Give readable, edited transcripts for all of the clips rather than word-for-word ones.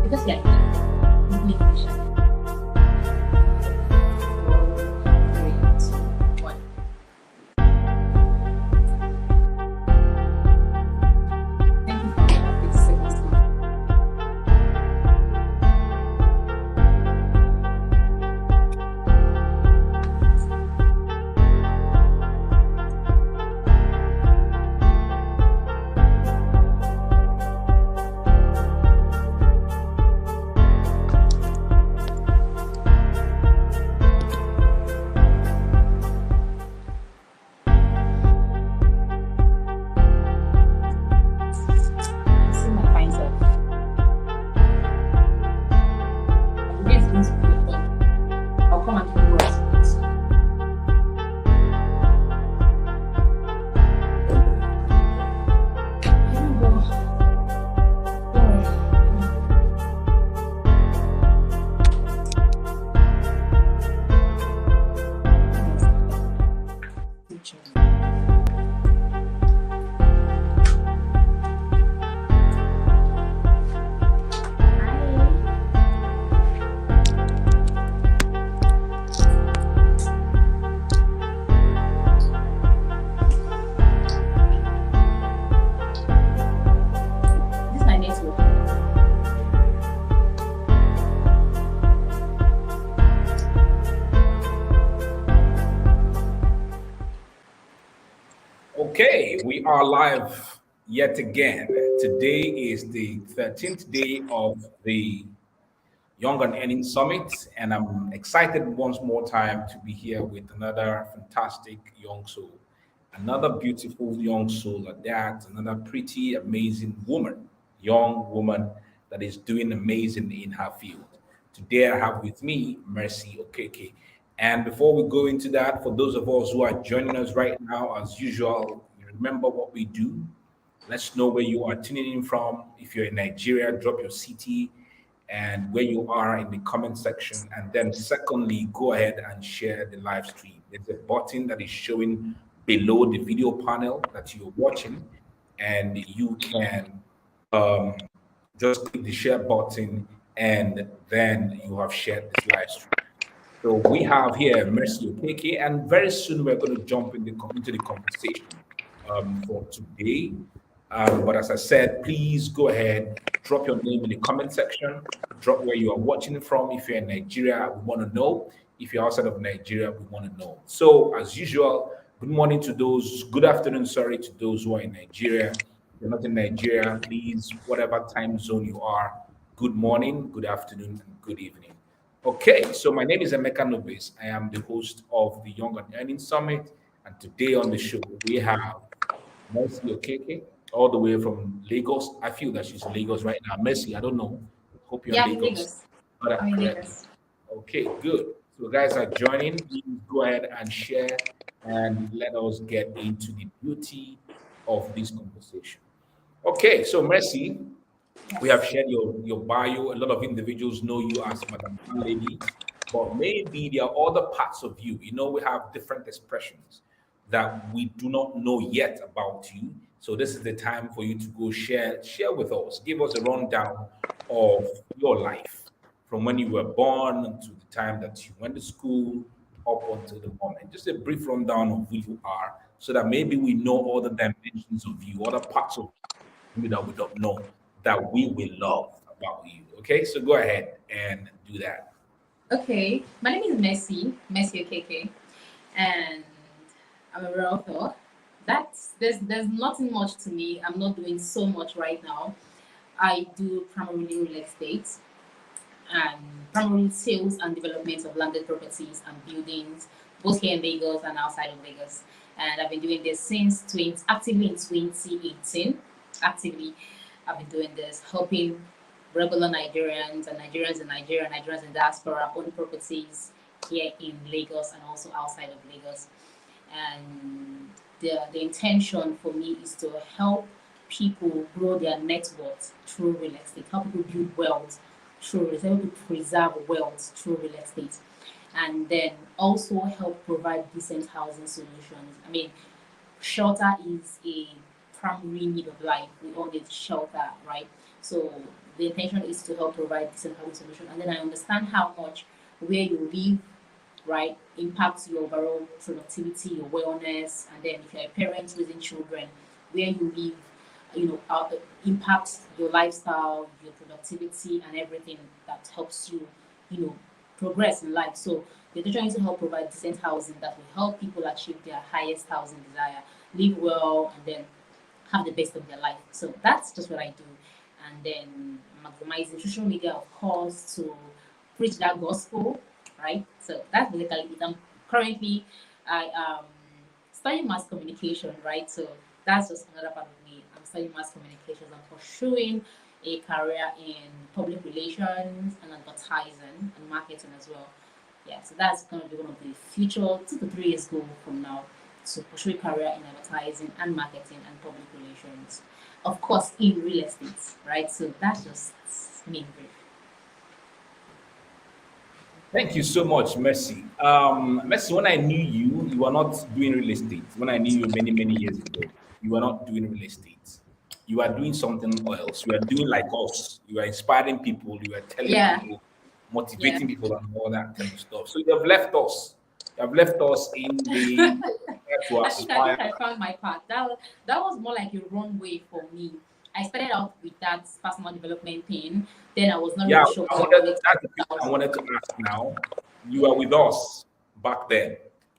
Because yeah, simply efficient. Okay, we are live yet again. Today is the 13th day of the Young and Earning Summit, and I'm excited once more time to be here with another fantastic young soul, another beautiful young soul at that, another pretty, amazing woman, young woman that is doing amazing in her field. Today I have with me Mercy Okeke. And before we go into that, for those of us who are joining us right now, as usual, you remember what we do. Let's know where you are tuning in from. If you're in Nigeria, drop your city and where you are in the comment section. And then, secondly, go ahead and share the live stream. There's a button that is showing below the video panel that you're watching, and you can um, just click the share button, and then you have shared this live stream. So we have here Mercy Okeke, and very soon we're going to jump into the conversation for today. But as I said, please go ahead, drop your name in the comment section, drop where you are watching from. If you're in Nigeria, we want to know. If you're outside of Nigeria, we want to know. So as usual, good morning to those, good afternoon, sorry, to those who are in Nigeria. If you're not in Nigeria, please, whatever time zone you are, good morning, good afternoon, and good evening. Okay, so my name is Emeka Nobis. I am the host of the Young and Earning Summit, and today on the show we have Mercy Okeke, all the way from Lagos. I feel that she's in Lagos right now. Mercy, I don't know. Hope you're Yeah, in I'm in Lagos. Lagos. Got that I'm in correct. Lagos. Okay, good. So guys are joining. Please go ahead and share and let us get into the beauty of this conversation. Okay, so Mercy, we have Yes. shared your bio. A lot of individuals know you as Madame Landlady, but maybe there are other parts of you. You know, we have different expressions that we do not know yet about you. So this is the time for you to go share with us. Give us a rundown of your life from when you were born to the time that you went to school up until the moment. Just a brief rundown of who you are, so that maybe we know other dimensions of you, other parts of you that we don't know that we will love about you. Okay, so go ahead and do that. Okay, my name is Mercy Okeke, and I'm a realtor. There's nothing much to me. I'm not doing so much right now. I do primarily real estate and primarily sales and development of landed properties and buildings, both here in Lagos and outside of Lagos. And I've been doing this since actively in 2018. Actively, I've been doing this, helping regular Nigerians and Nigerians in Nigeria, Nigerians in diaspora own properties here in Lagos and also outside of Lagos. And the intention for me is to help people grow their net worth through real estate, help people build wealth through real estate, help people preserve wealth through real estate, and then also help provide decent housing solutions. I mean, shelter is a primary need of life. We all need shelter, right? So the intention is to help provide decent housing solution. And then I understand how much where you live, right, impacts your overall productivity, your wellness, and then if you're a parent raising children, where you live, impacts your lifestyle, your productivity, and everything that helps you, you know, progress in life. So they're trying to help provide decent housing that will help people achieve their highest housing desire, live well, and then have the best of their life. So that's just what I do. And then maximizing social media, of course, to preach that gospel, right? So that's basically it. Currently, I am studying mass communication, right? So that's just another part of me. I'm studying mass communications. I'm pursuing a career in public relations and advertising and marketing as well. Yeah, so that's going to be one of the future 2 to 3 years goal from now to pursue a career in advertising and marketing and public relations. Of course, in real estate, right? So that's just me in brief. Thank you so much, Mercy. Mercy, when I knew you, you were not doing real estate. When I knew you many, many years ago, you were not doing real estate. You are doing something else. You are doing like us. You are inspiring people. You are telling Yeah, people, yeah. motivating people, and all that kind of stuff. So you have left us. You have left us in the to I think aspire. I found my path. That was more like a runway for me. I started out with that personal development thing. Then I was not Yeah, really sure I what I wanted. wanted to That's the do. question I wanted to ask now. You were with us back then,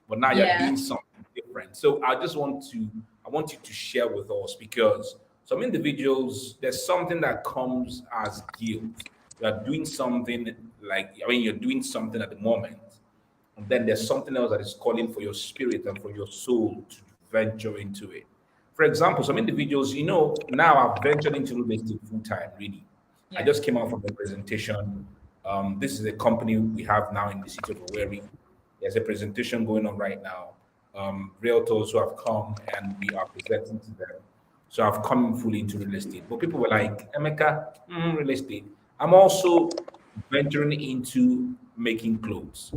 but now you're Yeah, doing something different. So I want you to share with us because some individuals, there's something that comes as guilt. You are doing something you're doing something at the moment, and then there's something else that is calling for your spirit and for your soul to venture into it. For example, some individuals, now I've ventured into real estate full time, really. I yeah, just came out from a presentation. This is a company we have now in the city of Owerri. There's a presentation going on right now. Realtors who have come and we are presenting to them. So I've come fully into real estate. But people were like, Emeka, real estate. I'm also venturing into making clothes.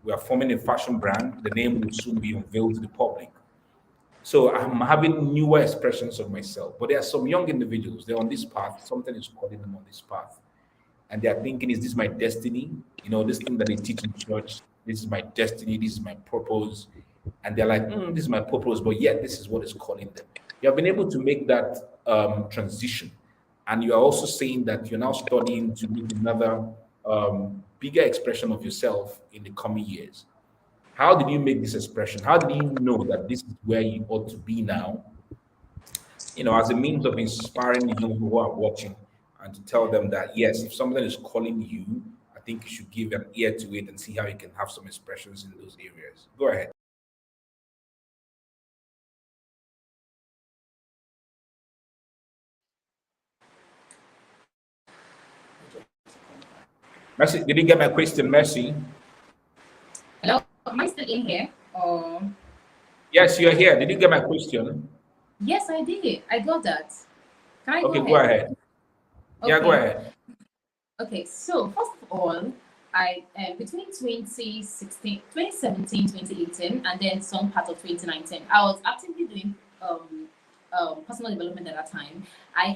We are forming a fashion brand. The name will soon be unveiled to the public. So I'm having newer expressions of myself. But there are some young individuals, they're on this path, something is calling them on this path. And they're thinking, is this my destiny? This thing that they teach in church, this is my destiny, this is my purpose. And they're like, this is my purpose, but yet this is what is calling them. You have been able to make that transition. And you are also saying that you're now studying to make another bigger expression of yourself in the coming years. How did you make this expression? How did you know that this is where you ought to be now? As a means of inspiring the young people who are watching and to tell yeah. them that, yes, if something is calling you, I think you should give an ear to it and see how you can have some expressions in those areas. Go ahead. Mercy, did you get my question, Mercy? Hello, am I still in here? Or Yes, you're here. Did you get my question? yes, I did. I got that. Can I go Okay, go ahead? ahead. Yeah, go Okay. ahead. Okay, so first of all, I between 2017, 2018, and then some part of 2019, I was actively doing personal development at that time. I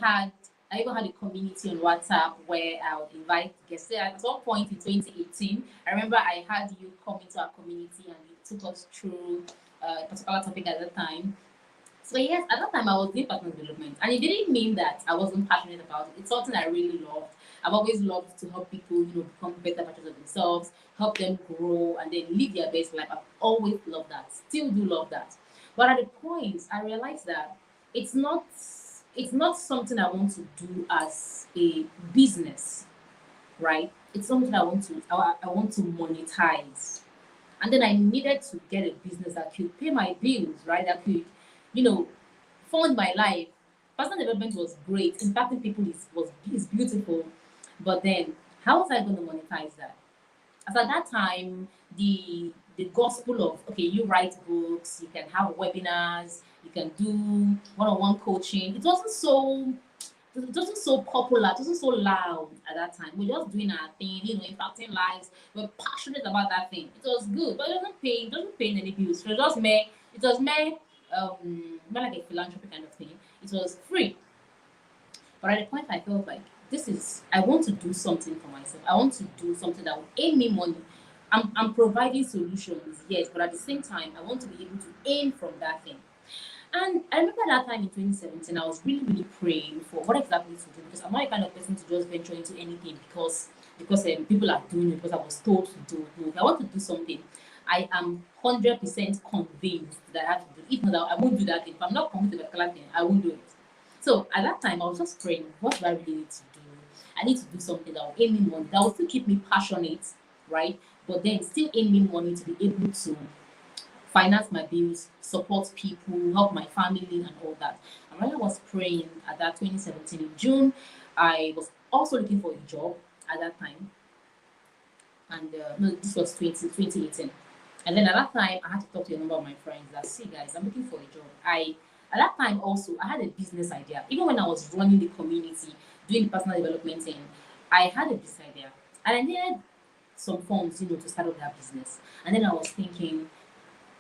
even had a community on WhatsApp where I would invite guests. So at one point in 2018, I remember I had you come into our community and you took us through a particular topic at the time. So yes, at that time I was doing personal development, and it didn't mean that I wasn't passionate about it. It's something I really loved. I've always loved to help people, become better versions of themselves, help them grow, and then live their best life. I've always loved that. Still do love that. But at the point, I realized that it's not it's not something I want to do as a business, right? It's something I want to monetize. And then I needed to get a business that could pay my bills, right? That could, you know, fund my life. Personal development was great. Impacting people is beautiful. But then how was I going to monetize that? As at that time, the gospel of okay, you write books, you can have webinars, you can do one-on-one coaching. It wasn't so popular, it wasn't so loud at that time. We're just doing our thing, impacting lives. We're passionate about that thing. It was good, but it doesn't pay any bills. It was more like a philanthropy kind of thing. It was free. But at the point I felt like this is, I want to do something for myself. I want to do something that will earn me money. I'm providing solutions, yes, but at the same time, I want to be able to earn from that thing. And I remember that time in 2017, I was really, really praying for what exactly to do, because I'm not the kind of person to just venture into anything because people are doing it, because I was told to do it. No, if I want to do something, I am 100% convinced that I have to do it. If not, I won't do that thing. If I'm not convinced of a particular thing, I won't do it. So at that time, I was just praying, what do I really need to do? I need to do something that will earn me money, that will still keep me passionate, right? But then still earn me money to be able to finance my bills, support people, help my family, and all that. And when I was praying at that 2017 in June, I was also looking for a job at that time. And no, this was 2018. And then at that time, I had to talk to a number of my friends that, see, guys, I'm looking for a job. At that time also, I had a business idea. Even when I was running the community, doing the personal development thing, I had a business idea. And I needed some funds, to start up that business. And then I was thinking,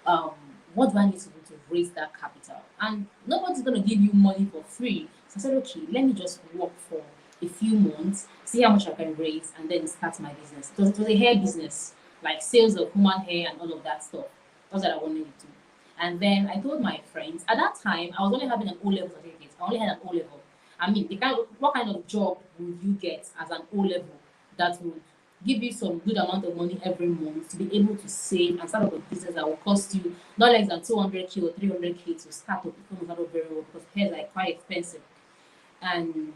um, what do I need to do to raise that capital? And nobody's going to give you money for free. So I said, okay, let me just work for a few months, see how much I can raise, and then start my business. It was a hair business, like sales of human hair and all of that stuff. That's what I wanted to do. And then I told my friends, at that time, I was only having an O level certificate. I only had an O level. I mean, what kind of job would you get as an O level that would give you some good amount of money every month to be able to save and start up a business that will cost you not less than 200K or 300K to start up? It comes out very well because hair is like quite expensive. And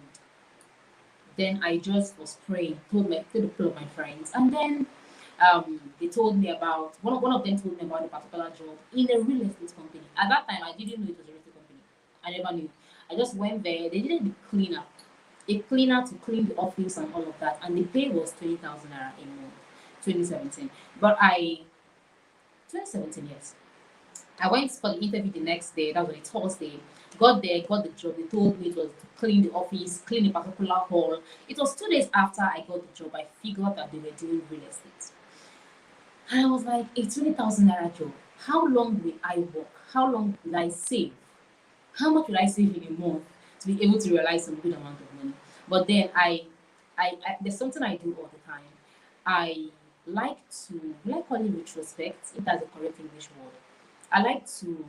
then I just was praying, told the people of my friends, and then they told me about one of them told me about a particular job in a real estate company. At that time, I didn't know it was a real estate company. I never knew. I just went there. They needed a cleaner to clean the office and all of that, and the pay was 20,000 naira a month, 2017. But 2017, yes. I went for the interview the next day. That was on a Thursday. Got there, got the job. They told me it was to clean the office, clean a particular hall. It was 2 days after I got the job. I figured that they were doing real estate. And I was like, a 20,000 naira job. How long will I work? How long will I save? How much will I save in a month to be able to realize some good amount of money? But then I there's something I do all the time. I like to, will I call it retrospect, if that's the correct English word. I like to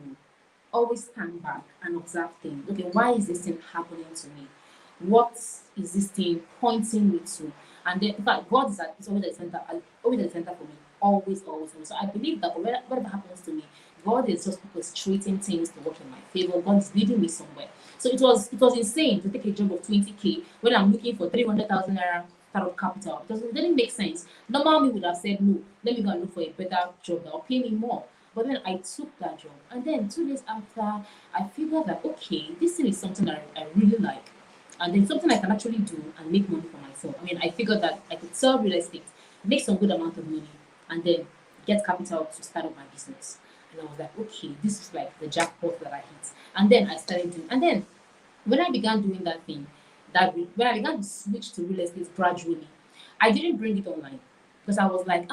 always stand back and observe things. Okay, why is this thing happening to me? What is this thing pointing me to? And then, in fact, God is always at the center, always at the center for me. Always, always, always. So I believe that whatever happens to me, God is just orchestrating things to work in my favor. God is leading me somewhere. So it was insane to take a job of 20K when I'm looking for 300,000 naira startup capital. It didn't make sense. Normal me would have said no. Let me go and look for a better job that will pay me more. But then I took that job, and then 2 days after, I figured that okay, this thing is something I really like, and then something I can actually do and make money for myself. I mean, I figured that I could sell real estate, make some good amount of money, and then get capital to start up my business. And I was like, okay, this is like the jackpot that I hit. And then I started doing, and then when I began doing that thing, when I began to switch to real estate gradually, I didn't bring it online because I was like,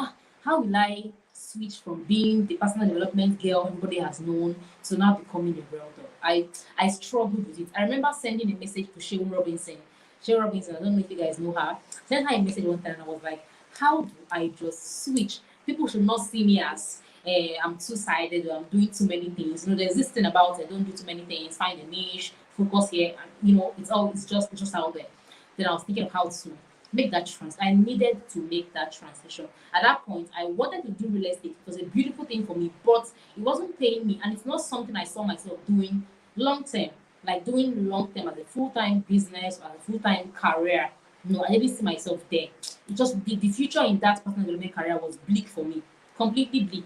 how will I switch from being the personal development girl everybody has known to now becoming a realtor? I struggled with it. I remember sending a message to Sheila Robinson. Sheila Robinson, I don't know if you guys know her. Sent her a message one time and I was like, how do I just switch? People should not see me as I'm two-sided or I'm doing too many things. There's this thing about it, don't do too many things, find a niche, focus here, and it's just out there. Then I was thinking of how to make that I needed to make that transition. At that point, I wanted to do real estate. It was a beautiful thing for me, but it wasn't paying me, and it's not something I saw myself doing long term, like doing long term as a full-time business or as a full-time career. No, I didn't see myself there. It just the future in that personal development career was bleak for me, completely bleak.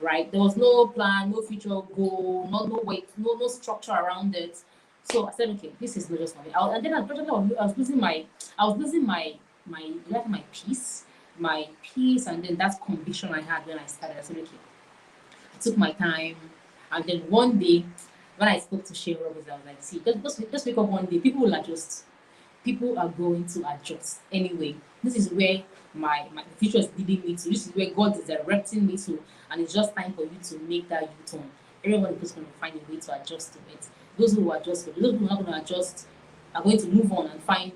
Right? There was no plan, no future goal, no way, no structure around it. So I said, okay, this is not just for me. And then unfortunately, I was losing my peace, and then that conviction I had when I started. I said, okay, I took my time, and then one day, when I spoke to Shane Roberts, I was like, see, just wake up one day, people will adjust. People are going to adjust anyway. This is where my future is leading me to. This is where God is directing me to, and it's just time for you to make that U-turn. Everyone is just going to find a way to adjust to it. Those who adjust, those who are not going to adjust are going to move on and find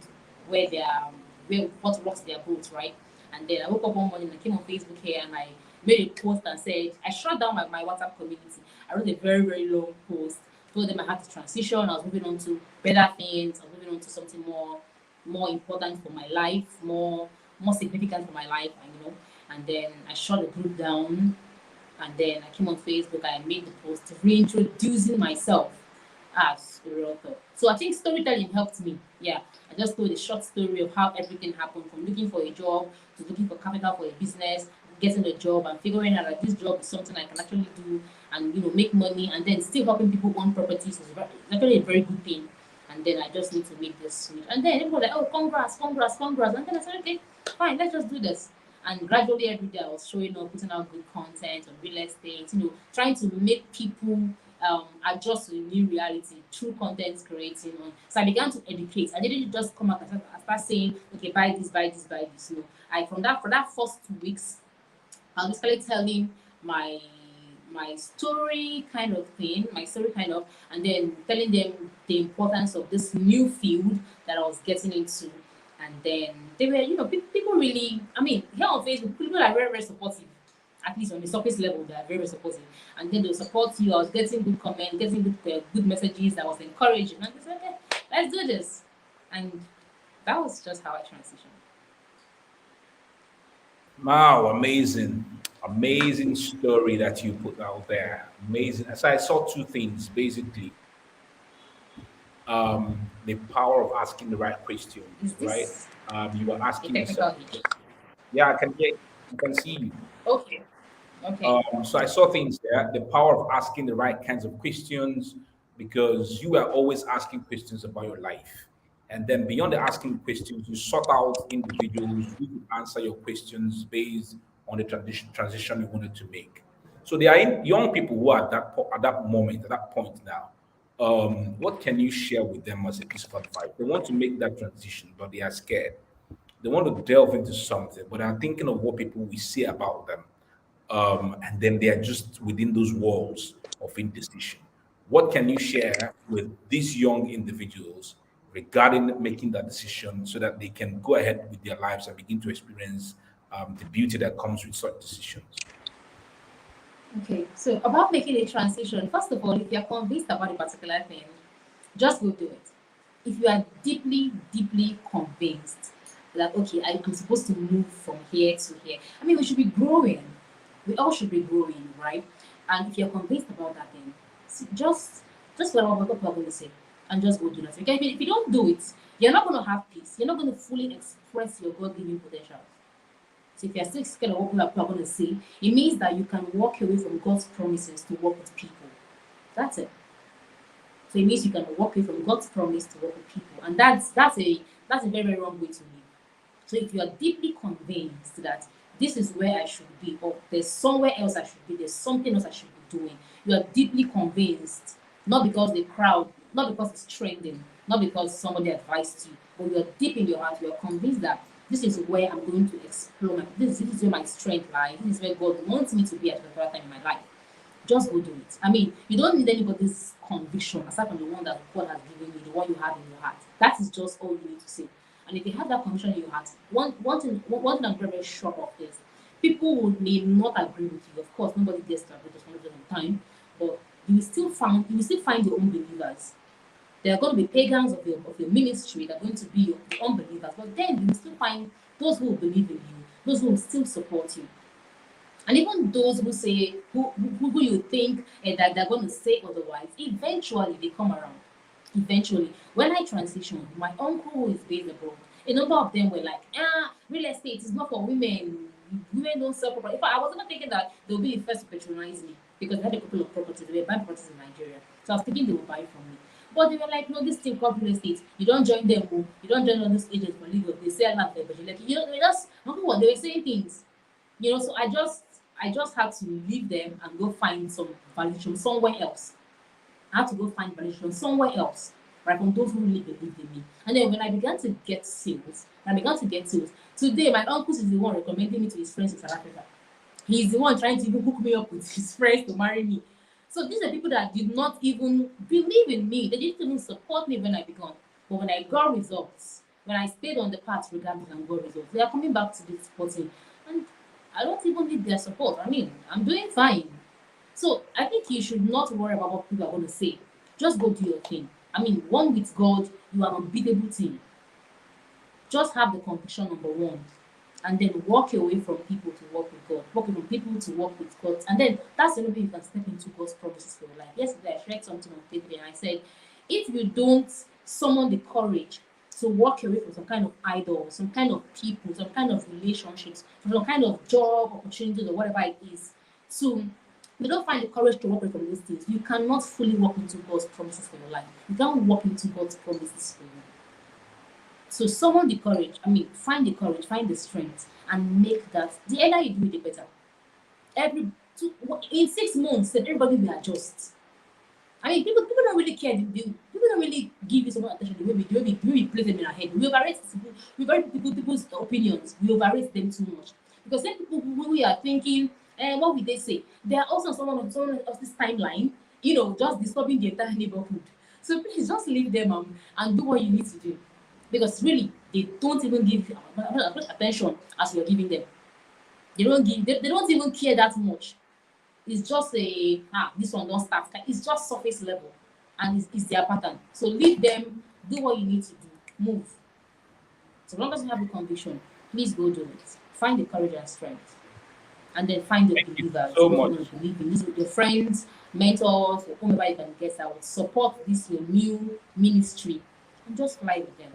where they are, where what rocks their boat, right? And then I woke up one morning and came on Facebook here and I made a post and said I shut down my WhatsApp community. I wrote a very, very long post, told them I had to transition, I was moving on to better things, I was moving on to something more important for my life, more significant for my life, and and then I shut the group down, and then I came on Facebook. I made the post reintroducing myself as a realtor. So I think storytelling helped me. Yeah, I just told a short story of how everything happened, from looking for a job to looking for capital for a business, getting a job and figuring out that this job is something I can actually do and make money, and then still helping people own properties is actually a very good thing. And then I just need to make this switch. And then everybody like, oh, congrats, congrats, congrats. And then I said, okay, fine, let's just do this. And gradually every day I was showing up, putting out good content on real estate, trying to make people adjust to the new reality through content creating. So I began to educate. I didn't just come out and start saying, okay, buy this, buy this, buy this. I from that for that first 2 weeks, I was basically telling my story kind of thing, my story kind of, and then telling them the importance of this new field that I was getting into. And then they were, people really, I mean, here on Facebook, people are very, very supportive. At least on the surface level, they are very, very supportive. And then they'll support you. I was getting good comments, getting good messages that was encouraging. And they said, okay, let's do this. And that was just how I transitioned. Wow, amazing. Amazing story that you put out there. Amazing. So I saw two things basically. The power of asking the right Is questions, right? this You were a asking yourself, technical hitch? yeah, I can hear you, I can see you. Okay, okay. So I saw things there, the power of asking the right kinds of questions, because you are always asking questions about your life. And then beyond the asking questions, you sort out individuals who could answer your questions based on the transition you wanted to make. So there are young people who are at at that moment, at that point now. What can you share with them as a piece of advice? They want to make that transition, but they are scared. They want to delve into something, but I'm thinking of what people will say about them. And then they are just within those walls of indecision. What can you share with these young individuals regarding making that decision so that they can go ahead with their lives and begin to experience the beauty that comes with such decisions? Okay, so about making a transition, first of all, if you're convinced about a particular thing, just go do it. If you are deeply, deeply convinced that, okay, I'm supposed to move from here to here, I mean, we should be growing. We all should be growing, right? And if you're convinced about that thing, just what people are going to say and just go do that. Because if you don't do it, you're not going to have peace. You're not going to fully express your God given potential. So if you're still scared of what people are going to say, it means that you can walk away from God's promises to work with people. That's it. So it means you can walk away from God's promise to work with people, and that's a very, very wrong way to live. So if you are deeply convinced that this is where I should be, or there's somewhere else I should be, there's something else I should be doing, you are deeply convinced, not because the crowd, not because it's trending, not because somebody advised you, but you are deep in your heart, you are convinced that this is where I'm going to explore this is where my strength lies, this is where God wants me to be at the right time in my life. Just go do it. I mean, you don't need anybody's conviction aside from the one that God has given you, the one you have in your heart. That is just all you need to say. And if you have that conviction in your heart, one thing I'm very, very sure of is people may not agree with you. Of course, nobody gets to agree with us 100% of the time, but you will still find your own believers. There are going to be pagans of your ministry that are going to be the unbelievers, but then you will still find those who will believe in you, those who will still support you. And even those who say, who you think that they're going to say otherwise, eventually they come around. Eventually, when I transitioned, my uncle who is based abroad, a number of them were like, real estate is not for women. Women don't sell property. In fact, I was even thinking that they'll be the first to patronize me because they had a couple of properties. They were buying properties in Nigeria. So I was thinking they would buy from me. But they were like, no, this thing called real estate. You don't join them. Oh. You don't join all these agents for legal. They sell land there, but you like, they just, uncle, what they were saying things. So I just had to leave them and go find some validation somewhere else. I had to go find validation somewhere else, right? From those who really believed in me. And then when I began to get sales, today my uncle is the one recommending me to his friends in South Africa. He's the one trying to even hook me up with his friends to marry me. So these are people that did not even believe in me. They didn't even support me when I began. But when I got results, when I stayed on the path regardless and got results, they are coming back to this sporting, and I don't even need their support. I mean, I'm doing fine. So I think you should not worry about what people are going to say. Just go do your thing. I mean, one with God, you are an unbeatable team. Just have the conviction, number one, and then walk away from people to work with God. Walk away from people to work with God. And then that's the only way you can step into God's promises for your life. Yesterday, I shared something on Facebook and I said, if you don't summon the courage to walk away from some kind of idol, some kind of people, some kind of relationships, from some kind of job opportunities or whatever it is, to you don't find the courage to walk away from these things, you cannot fully walk into God's promises for your life. You can't walk into God's promises for you. So summon the courage. I mean, find the courage, find the strength, and make that. The earlier you do it, the better. Every in 6 months, then everybody will adjust. I mean, people don't really care. People don't really give you so much attention the way we place them in our head. We overrate people's opinions. We overrate them too much because then people who we are thinking, what will they say? They are also someone else's timeline. Just disturbing the entire neighborhood. So please just leave them and do what you need to do because really they don't even give as much attention as you're giving them. They don't even care that much. It's just this one don't start. It's just surface level and it's their pattern. So leave them, do what you need to do, move. So long as you have the conviction, please go do it. Find the courage and strength. And then find the Thank you believers, so those who much. want to believe in this, your friends, mentors, or whomever you can get that will support this your new ministry and just fly with them.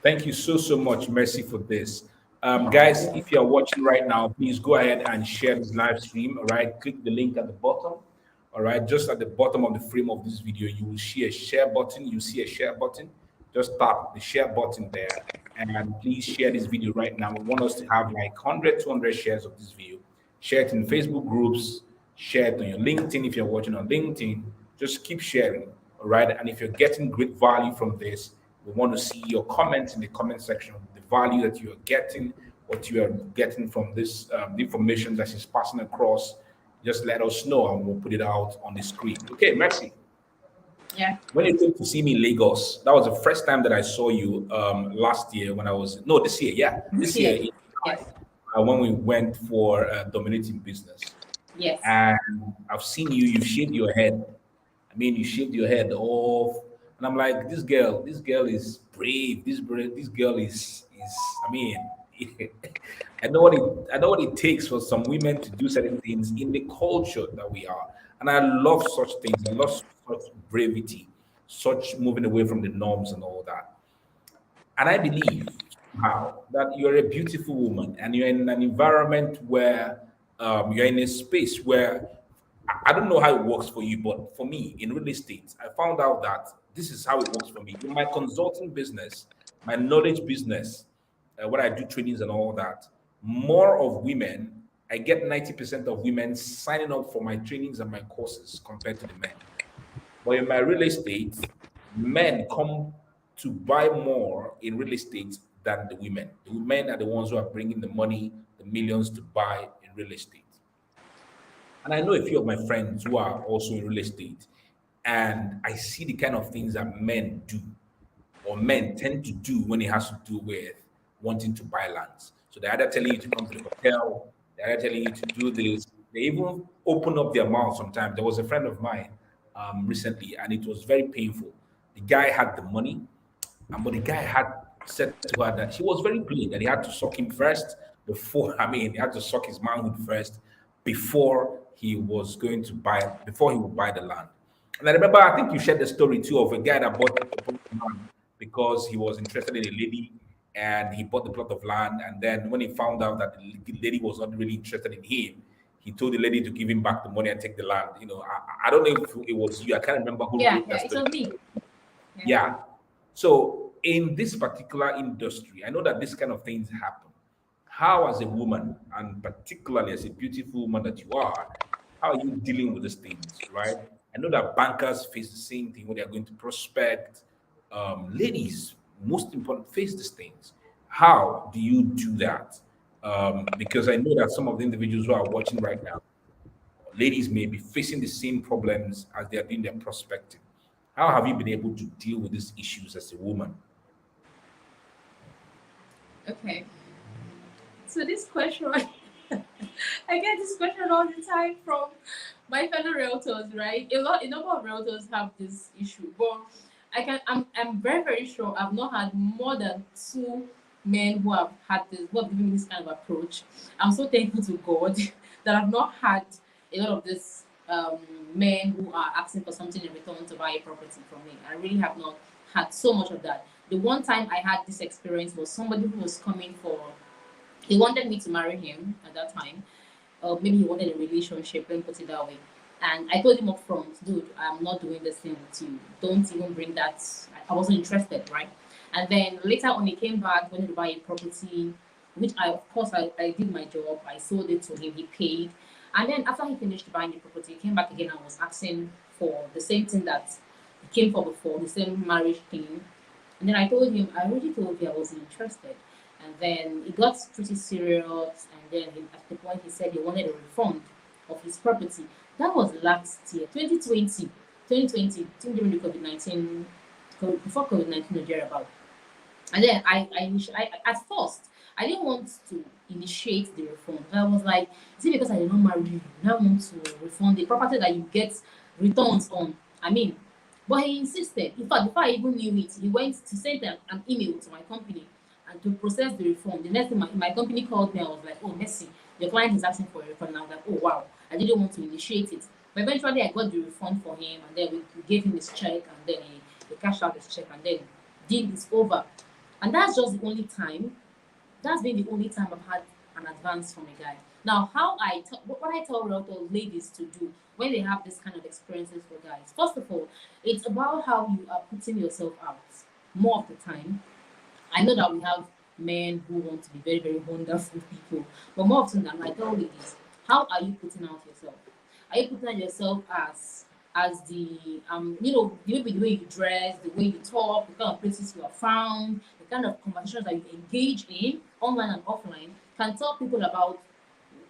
Thank you so much, Mercy, for this. Guys, if you're watching right now, please go ahead and share this live stream. All right, click the link at the bottom. All right, just at the bottom of the frame of this video, you will see a share button. You see a share button. Just tap the share button there, and please share this video right now. We want us to have like 100, 200 shares of this video. Share it in Facebook groups. Share it on your LinkedIn if you're watching on LinkedIn. Just keep sharing. All right, and if you're getting great value from this, we want to see your comments in the comment section, the value that you are getting, what you are getting from this the information that is passing across. Just let us know and we'll put it out on the screen. Okay, Mercy. Yeah. When you came to see me in Lagos, that was the first time that I saw you last year when I was, no, this year, yeah, This this year year. in Yes. July, when we went for dominating business. Yes. And I've seen you, you shaved your head. I mean, you shaved your head off, and I'm like, this girl is brave. This girl is. I mean, I know what it takes for some women to do certain things in the culture that we are, and I love such things. I love such brevity, such moving away from the norms and all that. And I believe somehow that you're a beautiful woman and you're in an environment where you're in a space where I don't know how it works for you, but for me in real estate, I found out that this is how it works for me. In my consulting business, my knowledge business, where I do trainings and all that, more of women, I get 90% of women signing up for my trainings and my courses compared to the men. But in my real estate, men come to buy more in real estate than the women. The women are the ones who are bringing the money, the millions to buy in real estate. And I know a few of my friends who are also in real estate, and I see the kind of things that men do or men tend to do when it has to do with wanting to buy lands. So they're either telling you to come to the hotel, they're either telling you to do this. They even open up their mouth sometimes. There was a friend of mine recently, and it was very painful. The guy had the money, and but the guy had said to her that she was very clean, that he had to suck him first before, I mean, he had to suck his manhood first before he would buy the land. And I remember, I think you shared the story too of a guy that bought a plot of land because he was interested in a lady and he bought the plot of land. And then when he found out that the lady was not really interested in him, he told the lady to give him back the money and take the land. I don't know if it was you. I can't remember who Yeah. wrote that Yeah. It story. was me. Yeah. Yeah. So in this particular industry, I know that this kind of things happen. How, as a woman, and particularly as a beautiful woman that you are, how are you dealing with these things, right? I know that bankers face the same thing when they are going to prospect. Ladies, most important, face these things. How do you do that? Because I know that some of the individuals who are watching right now, ladies may be facing the same problems as they are doing their prospecting. How have you been able to deal with these issues as a woman? Okay. So this question, I get this question all the time from my fellow realtors, right? A number of realtors have this issue, but I'm very very sure I've not had more than two men who have had this, who have given me this kind of approach. I'm so thankful to God that I've not had a lot of this men who are asking for something in return to buy a property from me. I really have not had so much of that. The one time I had this experience was somebody who was coming for, he wanted me to marry him at that time. Maybe he wanted a relationship, let me put it that way. And I told him up front, dude, I'm not doing this thing with you. Don't even bring that. I wasn't interested, right? And then later on, he came back, wanted to buy a property, which of course, I did my job. I sold it to him, he paid. And then after he finished buying the property, he came back again and was asking for the same thing that he came for before, the same marriage thing. And then I told him, I already told you I wasn't interested. And then it got pretty serious. And then at the point, he said he wanted a refund of his property. That was last year, 2020. 2020, during the COVID 19, before COVID 19 or thereabout. And then at first, I didn't want to initiate the refund. I was like, is it because I did not marry you? Now I want to refund the property that you get returns on? I mean, but he insisted. In fact, before I even knew it, he went to send an email to my company and to process the refund. The next thing my company called me, I was like, oh, Mercy, your client is asking for a refund. And I was like, oh, wow. I didn't want to initiate it. But eventually, I got the refund for him, and then we gave him his check, and then he cashed out his check, and then deal is over. And that's just the only time, that's been the only time I've had an advance from a guy. Now, what I tell realtor ladies to do when they have this kind of experiences for guys, first of all, it's about how you are putting yourself out more of the time. I know that we have men who want to be very, very wonderful people, but more often than not, I tell ladies, how are you putting out yourself? Are you putting out yourself as the the way you dress, the way you talk, the kind of places you are found, the kind of conversations that you engage in, online and offline, can tell people about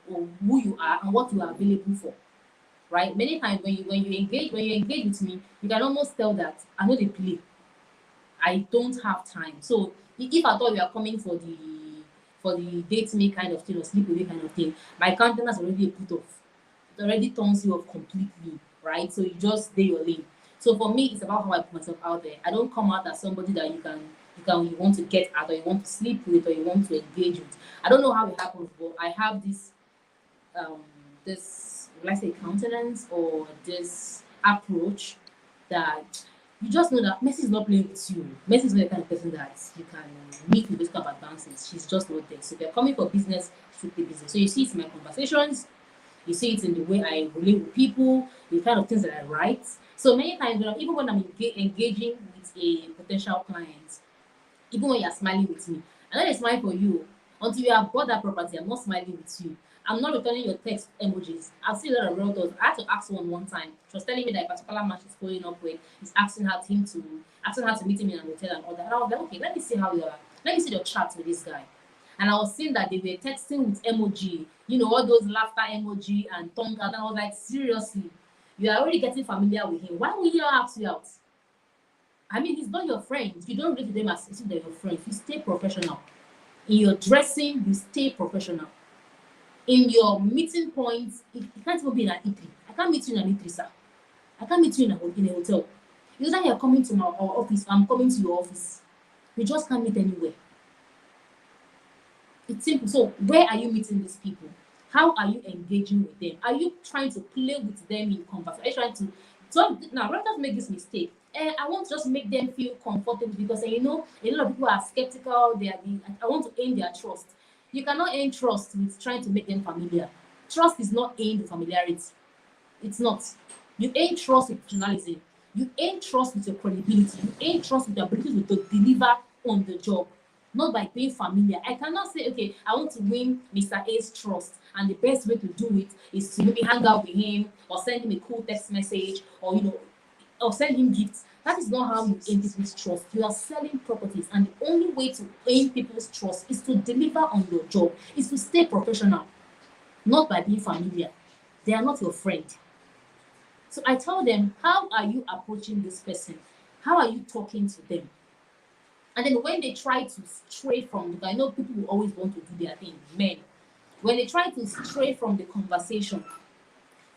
who you are and what you are available for. Right? Many times when you engage with me, you can almost tell that I know they play. I don't have time. So if I thought you are coming for the date me kind of thing or sleep away kind of thing, my countenance already a put off. It already turns you off completely, right? So you just stay your lane. So for me, it's about how I put myself out there. I don't come out as somebody that you want to get at or you want to sleep with or you want to engage with. I don't know how it happens, but I have um this let's say countenance or this approach that you just know that Messi is not playing with you. Messi is not the kind of person that you can meet with those kind of advances. She's just not there. So if you're coming for business, strictly business. So you see it in my conversations, you see it in the way I relate with people, the kind of things that I write. So many times, even when I'm engaging with a potential client, even when you're smiling with me, I'm not smiling for you until you have bought that property. I'm not smiling with you. I'm not returning your text emojis. I've seen a lot of realtors. I had to ask one time. She was telling me that a particular man she's following up with is asking her to meet him in an hotel and all that. And I was like, okay, let me see how you are. Let me see your chat with this guy. And I was seeing that they were texting with emoji, all those laughter emoji and tongue out. And I was like, seriously, you are already getting familiar with him. Why would he not ask you out? I mean, he's not your friend. You don't relate to them as if they're your friends. You stay professional. In your dressing, you stay professional. In your meeting points, it can't even be in an eatery. I can't meet you in an eatery, sir. I can't meet you in a hotel. It's not you're coming to our office, I'm coming to your office. We just can't meet anywhere. It's simple. So where are you meeting these people? How are you engaging with them? Are you trying to play with them in conversation? Are you trying to now let us make this mistake. I want to just make them feel comfortable because a lot of people are skeptical. I want to earn their trust. You cannot earn trust with trying to make them familiar. Trust is not aimed with familiarity. It's not. You earn trust with professionalism. You earn trust with your credibility. You earn trust with your ability to deliver on the job, not by being familiar. I cannot say, okay, I want to win Mr. A's trust, and the best way to do it is to maybe hang out with him or send him a cool text message or send him gifts. That is not how you earn people's trust. You are selling properties, and the only way to earn people's trust is to deliver on your job, is to stay professional, not by being familiar. They are not your friend. So I tell them, how are you approaching this person? How are you talking to them? And then when they try to stray from, because I know people will always want to do their thing, men. When they try to stray from the conversation,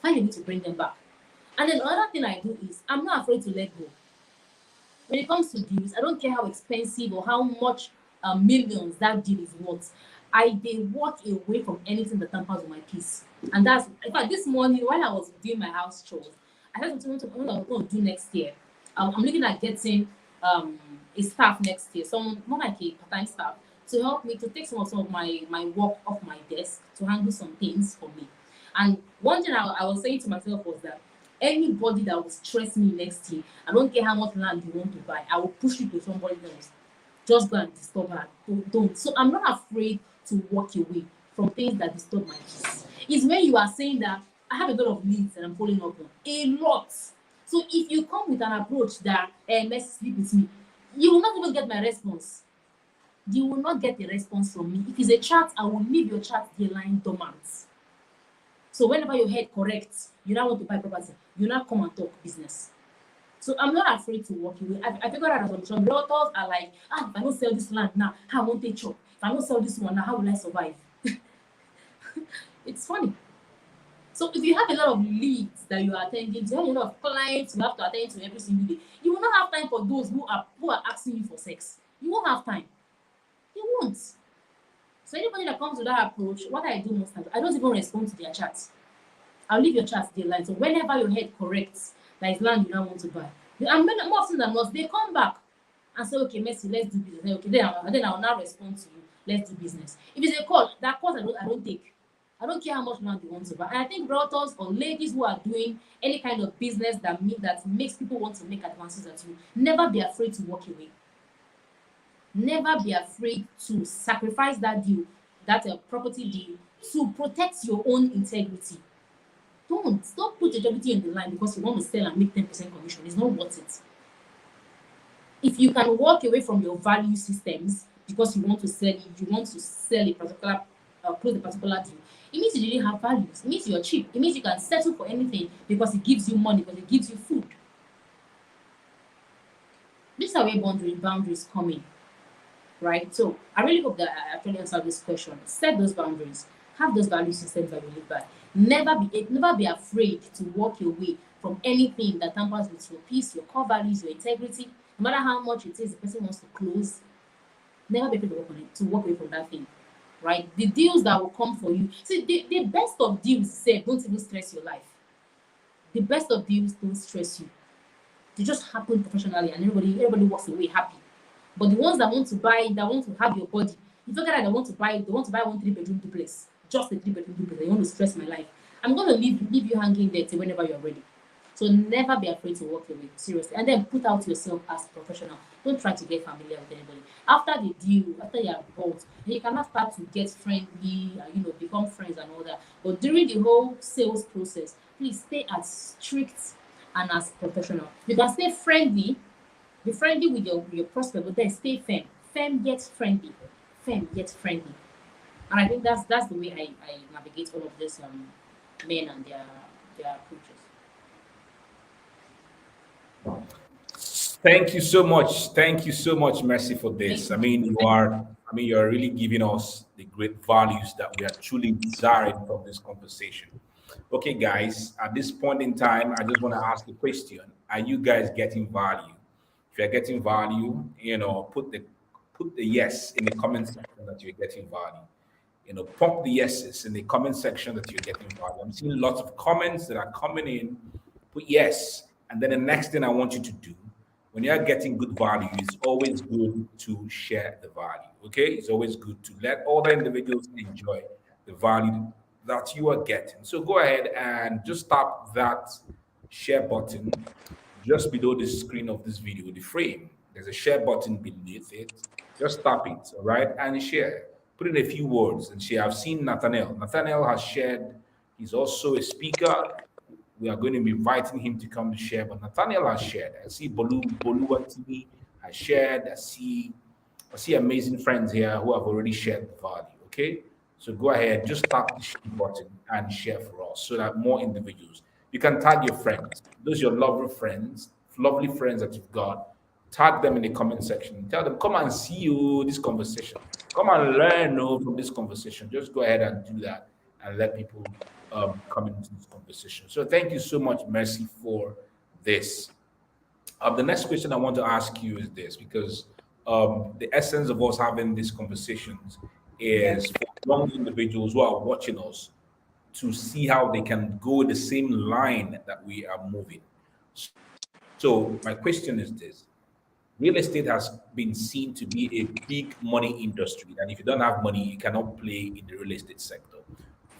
find a way to bring them back. And then another thing I do is I'm not afraid to let go. When it comes to deals, I don't care how expensive or how much millions that deal is worth. I they walk away from anything that tampers with my peace. And that's in fact this morning while I was doing my house chores, I had something what I'm going to do next year. I'm looking at getting a staff next year, some more like a part-time staff to help me to take some of my work off my desk to handle some things for me. And one thing I was saying to myself was that anybody that will stress me next year, I don't care how much land you want to buy, I will push you to somebody else. Just go and disturb her. Don't. So I'm not afraid to walk away from things that disturb my peace. It's when you are saying that I have a lot of leads and I'm following up on a lot. So if you come with an approach that let's sleep with me, you will not even get my response. You will not get a response from me. If it's a chat, I will leave your chat there lying dormant. So whenever your head corrects, you now want to buy property, you now come and talk business. So I'm not afraid to walk away. I figured out that some realtors are like, if I don't sell this land now, how won't they chop? If I don't sell this one now, how will I survive? It's funny. So if you have a lot of leads that you are attending to, you have a lot of clients you have to attend to every single day, you will not have time for those who are asking you for sex. You won't have time. You won't. So anybody that comes with that approach, what I do most times, I don't even respond to their chats. I'll leave your chats there line. So whenever your head corrects, there is land you now want to buy. And more often than not, they come back and say, okay, Mercy, let's do business. Okay, then I'll now respond to you. Let's do business. If it's a call, that call I don't take. I don't care how much land you want to buy. And I think brothers or ladies who are doing any kind of business that makes people want to make advances at you, never be afraid to walk away. Never be afraid to sacrifice that deal, that property deal, to protect your own integrity. Don't put your integrity in the line because you want to sell and make 10% commission. It's not worth it. If you can walk away from your value systems because you want to sell a particular close a particular deal, it means you didn't have values. It means you're cheap. It means you can settle for anything because it gives you money, because it gives you food. This is where boundaries come in, right? So I really hope that I actually answered this question. Set those boundaries. Have those value systems that you live by. Never be afraid to walk away from anything that tampers with your peace, your core values, your integrity. No matter how much it is the person wants to close, never be afraid to work on it, to walk away from that thing. Right? The deals that will come for you. See, the best of deals say don't even stress your life. The best of deals don't stress you. They just happen professionally and everybody walks away happy. But the ones that want to buy, that want to have your body, if you get that they want to buy 1 3-bedroom duplex, just a 3-bedroom duplex, they want to stress my life. I'm going to leave you hanging there till whenever you're ready. So never be afraid to walk away, seriously. And then put out yourself as professional. Don't try to get familiar with anybody. After the deal, after you are bought, you cannot start to get friendly, become friends and all that. But during the whole sales process, please stay as strict and as professional. You can stay friendly, be friendly with your prospect, but then stay firm. Firm yet friendly. Firm yet friendly. And I think that's the way I navigate all of this men and their approaches. Thank you so much. Thank you so much, Mercy, for Thank this. you. You're really giving us the great values that we are truly desiring from this conversation. Okay, guys, at this point in time, I just want to ask a question. Are you guys getting value? If you're getting value, put the yes in the comment section that you're getting value. Pump the yeses in the comment section that you're getting value. I'm seeing lots of comments that are coming in. Put yes. And then the next thing I want you to do when you're getting good value, it's always good to share the value. Okay. It's always good to let other individuals enjoy the value that you are getting. So go ahead and just tap that share button just below the screen of this video, the frame. There's a share button beneath it. Just tap it, all right, and share. Put in a few words and share. I've seen Nathaniel. Nathaniel has shared. He's also a speaker. We are going to be inviting him to come to share. But Nathaniel has shared. I see Bolua TV has shared. I see amazing friends here who have already shared the value. Okay, so go ahead, just tap the share button and share for us so that more individuals. You can tag your friends, those your lovely friends that you've got. Tag them in the comment section. Tell them, come and see you this conversation. Come and learn from this conversation. Just go ahead and do that and let people come into this conversation. So thank you so much, Mercy, for this. The next question I want to ask you is this, because the essence of us having these conversations Yeah. is for young individuals who are watching us to see how they can go the same line that we are moving. So, my question is this: real estate has been seen to be a big money industry, and if you don't have money, you cannot play in the real estate sector.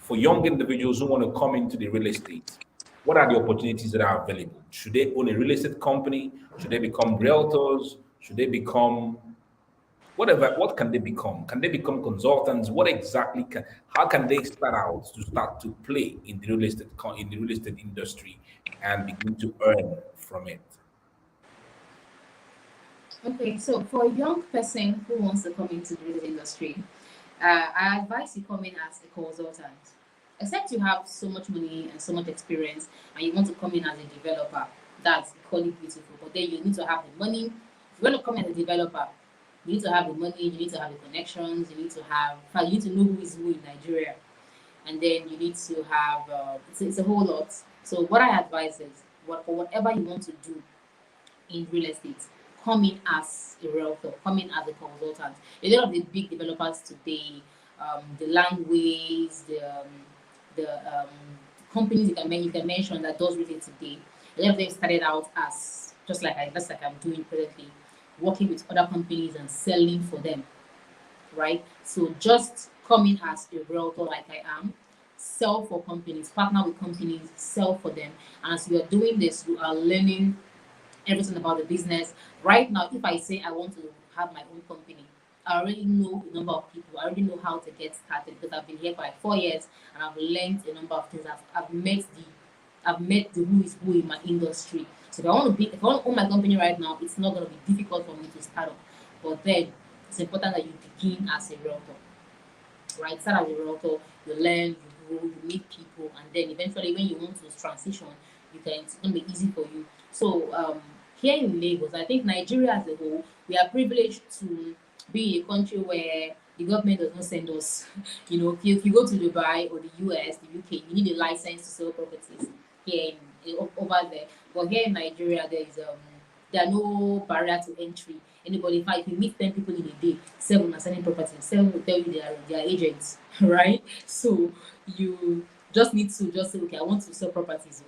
For young individuals who want to come into the real estate, what are the opportunities that are available? Should they own a real estate company? Should they become realtors? Should they become whatever? What can they become? Can they become consultants? What exactly can? How can they start to play in the in the real estate industry and begin to earn from it? Okay, so for a young person who wants to come into the industry, I advise you come in as a consultant. Except you have so much money and so much experience, and you want to come in as a developer, that's equally beautiful. But then you need to have the money. If you want to come as a developer, you need to have the money, you need to have the connections, you need to have, in fact, you need to know who is who in Nigeria, and then you need to have. It's a whole lot. So what I advise is, for whatever you want to do in real estate, come in as a realtor, come in as a consultant. A lot of the big developers today, the landways, the companies you can mention that does real estate today, a lot of them started out as just like I'm doing presently, working with other companies and selling for them, right? So just come in as a realtor like I am, sell for companies, partner with companies, sell for them. And as you are doing this, you are learning everything about the business. Right now, if I say I want to have my own company, I already know a number of people. I already know how to get started because I've been here for like 4 years and I've learned a number of things. I've met the who is who in my industry. So if I want to own my company right now, it's not going to be difficult for me to start up. But then it's important that you begin as a realtor, right? Start as a realtor, you learn, you grow, you meet people, and then eventually when you want to transition, it's gonna be easy for you. So here in Lagos, I think Nigeria as a whole, we are privileged to be a country where the government does not send us. If you go to Dubai or the US, the UK, you need a license to sell properties over there. But here in Nigeria, there are no barrier to entry. Anybody, in fact, if you meet 10 people in a day, 7 are selling property, 7 will tell you they are agents, right? So you just need to just say, okay, I want to sell properties.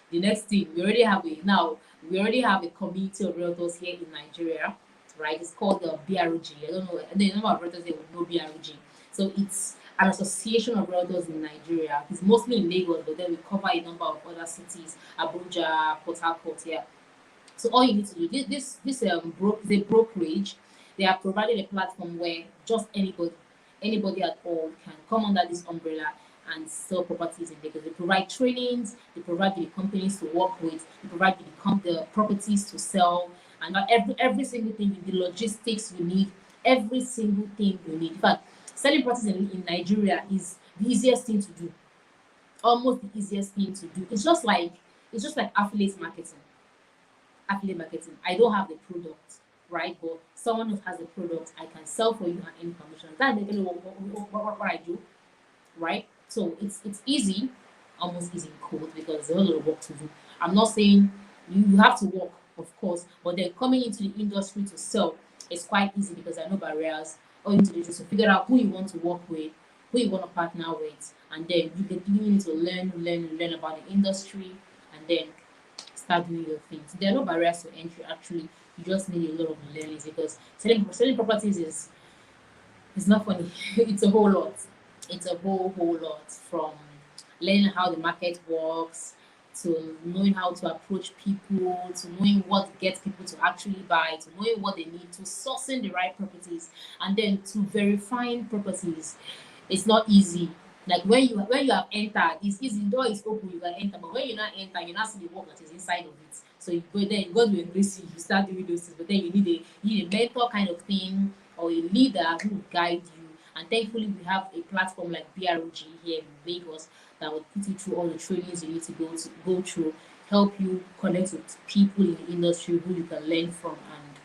The next thing we already have a community of realtors here in Nigeria, right? It's called the BRG. I don't know. The number of realtors they would know BRG. So it's an association of realtors in Nigeria. It's mostly in Lagos, but then we cover a number of other cities, Abuja, Port Harcourt, yeah. So all you need to do is a brokerage. They are providing a platform where just anybody at all can come under this umbrella and sell properties in Lagos. They provide trainings, they provide the companies to work with, they provide the properties to sell, and not every single thing, the logistics you need, every single thing you need. In fact, selling properties in Nigeria is the easiest thing to do, almost the easiest thing to do. It's just like affiliate marketing. I don't have the product, right? But someone who has the product, I can sell for you and earn commission. That's basically what I do, right? So it's easy, almost easy in code because there's a lot of work to do. I'm not saying you have to work, of course, but then coming into the industry to sell is quite easy because there are no barriers. All you need to do is to figure out who you want to work with, who you want to partner with, and then you need to learn about the industry, and then start doing your things. There are no barriers to entry actually. You just need a lot of learning because selling properties is not funny. It's a whole lot. It's a whole lot from learning how the market works to knowing how to approach people, to knowing what gets people to actually buy, to knowing what they need, to sourcing the right properties, and then to verifying properties. It's not easy. Like when you have entered, it's easy. The door is open, you can enter. But when you not enter, you not see the work that is inside of it. So you go there, God will embrace you. You start doing those things. But then you need a mentor kind of thing or a leader who will guide you And thankfully, we have a platform like BROG here in Lagos that will put you through all the trainings you need to go through, help you connect with people in the industry who you can learn from, and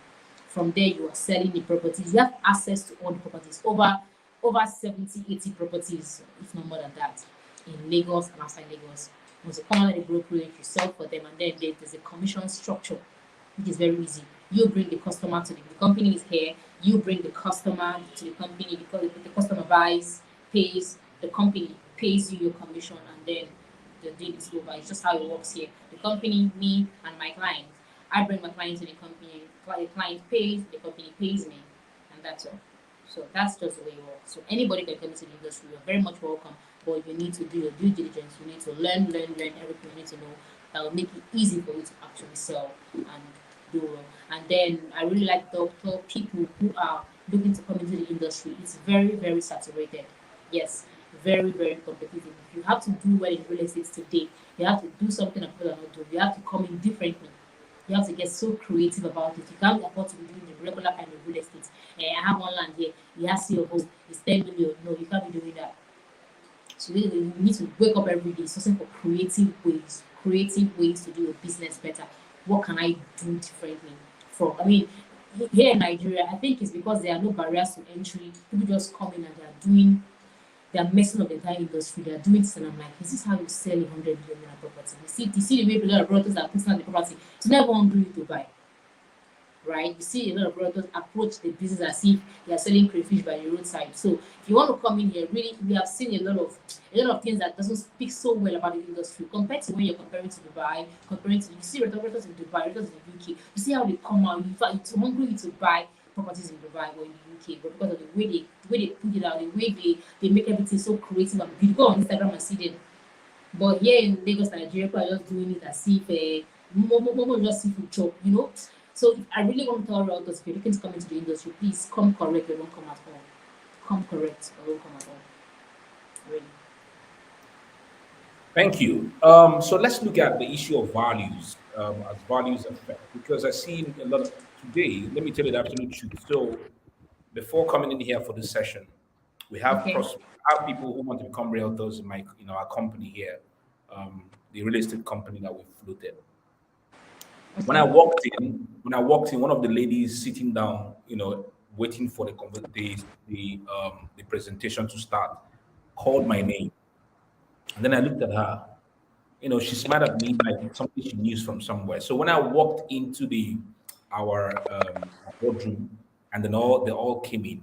from there you are selling the properties. You have access to all the properties, over 70, 80 properties, if not more than that, in Lagos and outside Lagos. Once you come out of the brokerage, you sell for them, and then there's a commission structure, which is very easy. You bring the customer to the company is here. You bring the customer to the company, because the customer buys, pays, the company pays you your commission, and then the deal is over. It's just how it works here. The company, me, and my client. I bring my client to the company. The client pays, the company pays me, and that's all. So that's just the way it works. So anybody can come into the industry. You're very much welcome, but you need to do your due diligence. You need to learn everything you need to know that will make it easy for you to actually sell and do well. And then I really like to tell people who are looking to come into the industry, it's very, very saturated. Yes, very, very competitive. If you have to do well in real estate today, you have to do something that people are not doing. You have to come in differently. You have to get so creative about it. You can't afford to be doing the regular kind of real estate. I have one land here. You have to see your home. It's 10 million. No, you can't be doing that. So you need to wake up every day searching for creative ways to do your business better. What can I do differently? From I mean, here in Nigeria, I think it's because there are no barriers to entry. People just come in and they are messing up the entire industry. They are doing this, and I'm like, is this how you sell 100 million naira property? You see the way a lot of brothers are putting on the property. It's never hungry to buy, right? You see a lot of brothers approach the business as if they are selling crayfish by the roadside. So if you want to come in here, really, we have seen a lot of things that doesn't speak so well about the industry compared to when you're comparing to Dubai, comparing to you see rentals in Dubai, rentals in the UK. You see how they come out. In fact, it's hungry to buy properties in Dubai or in the UK, but because of the way they put it out, the way they make everything so creative and beautiful. Go on Instagram and see them. But here in Lagos, Nigeria, people are just doing it as if more just seafood chop, you know. So I really want to tell realtors, if you're looking to come into the industry, please come correct or don't come at all. Come correct or don't come at all. Really. Thank you. So let's look at the issue of values, as values affect, because I see a lot of today. Let me tell you the absolute truth. So before coming in here for this session, we have Okay. have people who want to become realtors in our company here, the real estate company that we floated. Okay. When I walked in, one of the ladies sitting down, waiting for the presentation to start, called my name, and then I looked at her. She smiled at me like something she knew from somewhere. So when I walked into the our boardroom, and then they all came in,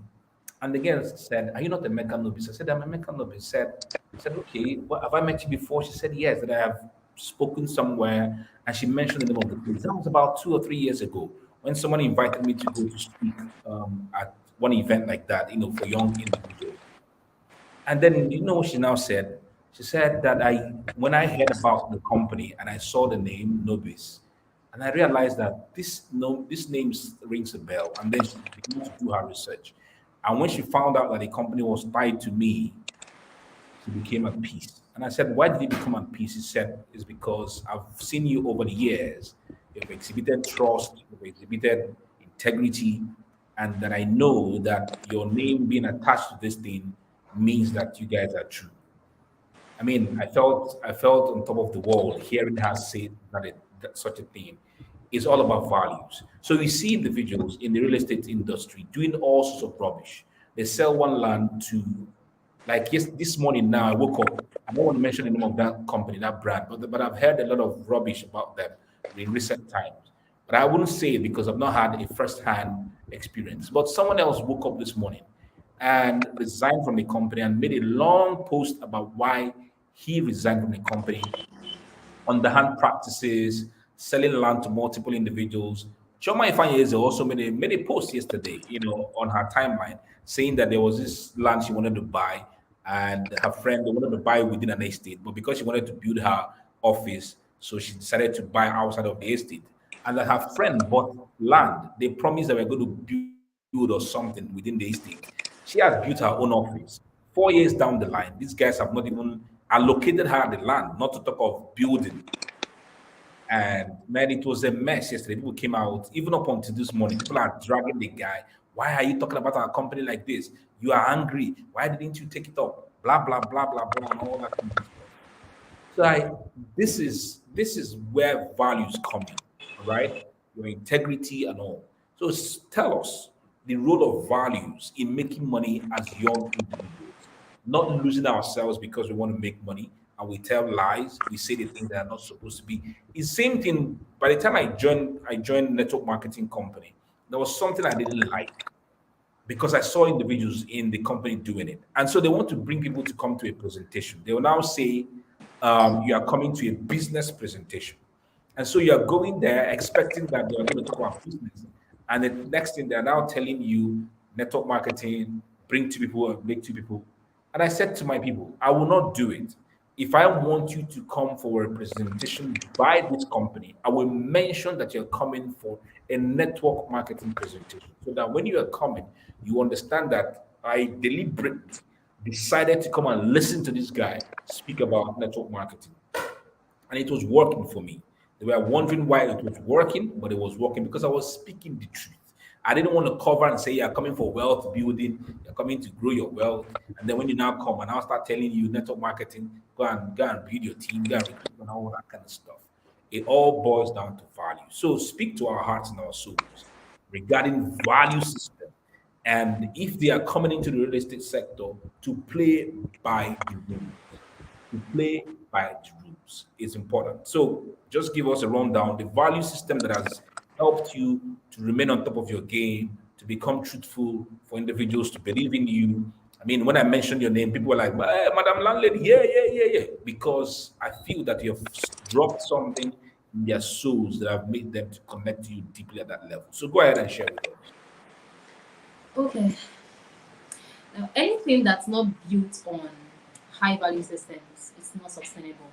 and the girl said, "Are you not a Mecca novice?" I said, "I'm a Mecca novice." Said, "Okay, well, have I met you before?" She said, "Yes, that I have spoken somewhere," and she mentioned the name of the place. That was about 2 or 3 years ago when someone invited me to go to speak at one event like that, for young individuals. And then you know what she now said? She said that when I heard about the company and I saw the name Nobis, and I realized that this name rings a bell. And then she began to do her research. And when she found out that the company was tied to me, she became at peace. And I said, "Why did you become at peace?" He said, "It's because I've seen you over the years. You've exhibited trust, you've exhibited integrity, and that I know that your name being attached to this thing means that you guys are true." I mean, I felt on top of the world hearing her say that such a thing. Is all about values. So we see individuals in the real estate industry doing all sorts of rubbish. They sell one land to, like, yes, this morning now I woke up. I don't want to mention the name of that company, that brand, but I've heard a lot of rubbish about them in recent times. But I wouldn't say it because I've not had a first-hand experience. But someone else woke up this morning and resigned from the company and made a long post about why he resigned from the company, underhand practices, selling land to multiple individuals. Choma Ifeanyeze also made a post yesterday, on her timeline, saying that there was this land she wanted to buy, and her friend they wanted to buy within an estate, but because she wanted to build her office, so she decided to buy outside of the estate. And that her friend bought land. They promised they were going to build or something within the estate. She has built her own office. 4 years down the line, these guys have not even allocated her the land, not to talk of building. And man, it was a mess yesterday. People came out, even up until this morning. People are dragging the guy. Why are you talking about our company like this? You are angry. Why didn't you take it up? Blah blah blah blah blah and all that kind of stuff. So this is where values come in, all right? Your integrity and all. So tell us the role of values in making money as young individuals, not losing ourselves because we want to make money and we tell lies, we say the things that are not supposed to be. It's same thing. By the time I joined network marketing company, there was something I didn't like because I saw individuals in the company doing it. And so they want to bring people to come to a presentation. They will now say, you are coming to a business presentation. And so you are going there expecting that they are going to talk about business. And the next thing they're now telling you network marketing, bring two people and make two people. And I said to my people, I will not do it. If I want you to come for a presentation by this company, I will mention that you're coming for a network marketing presentation so that when you are coming, you understand that I deliberately decided to come and listen to this guy speak about network marketing. And it was working for me. They were wondering why it was working, but it was working because I was speaking the truth. I didn't want to cover and say you're coming for wealth building, you're coming to grow your wealth, and then when you now come and I'll start telling you network marketing, go and build your team, go and recruit and all that kind of stuff. It all boils down to value. So speak to our hearts and our souls regarding value system, and if they are coming into the real estate sector to play by the rules, to play by the rules is important. So just give us a rundown, the value system that has helped you to remain on top of your game, to become truthful, for individuals to believe in you. I mean, when I mentioned your name, people were like, Madame Landlady, yeah, yeah, yeah, yeah. Because I feel that you have dropped something in their souls that have made them to connect to you deeply at that level. So go ahead and share with us. Okay. Now, anything that's not built on high value systems is not sustainable.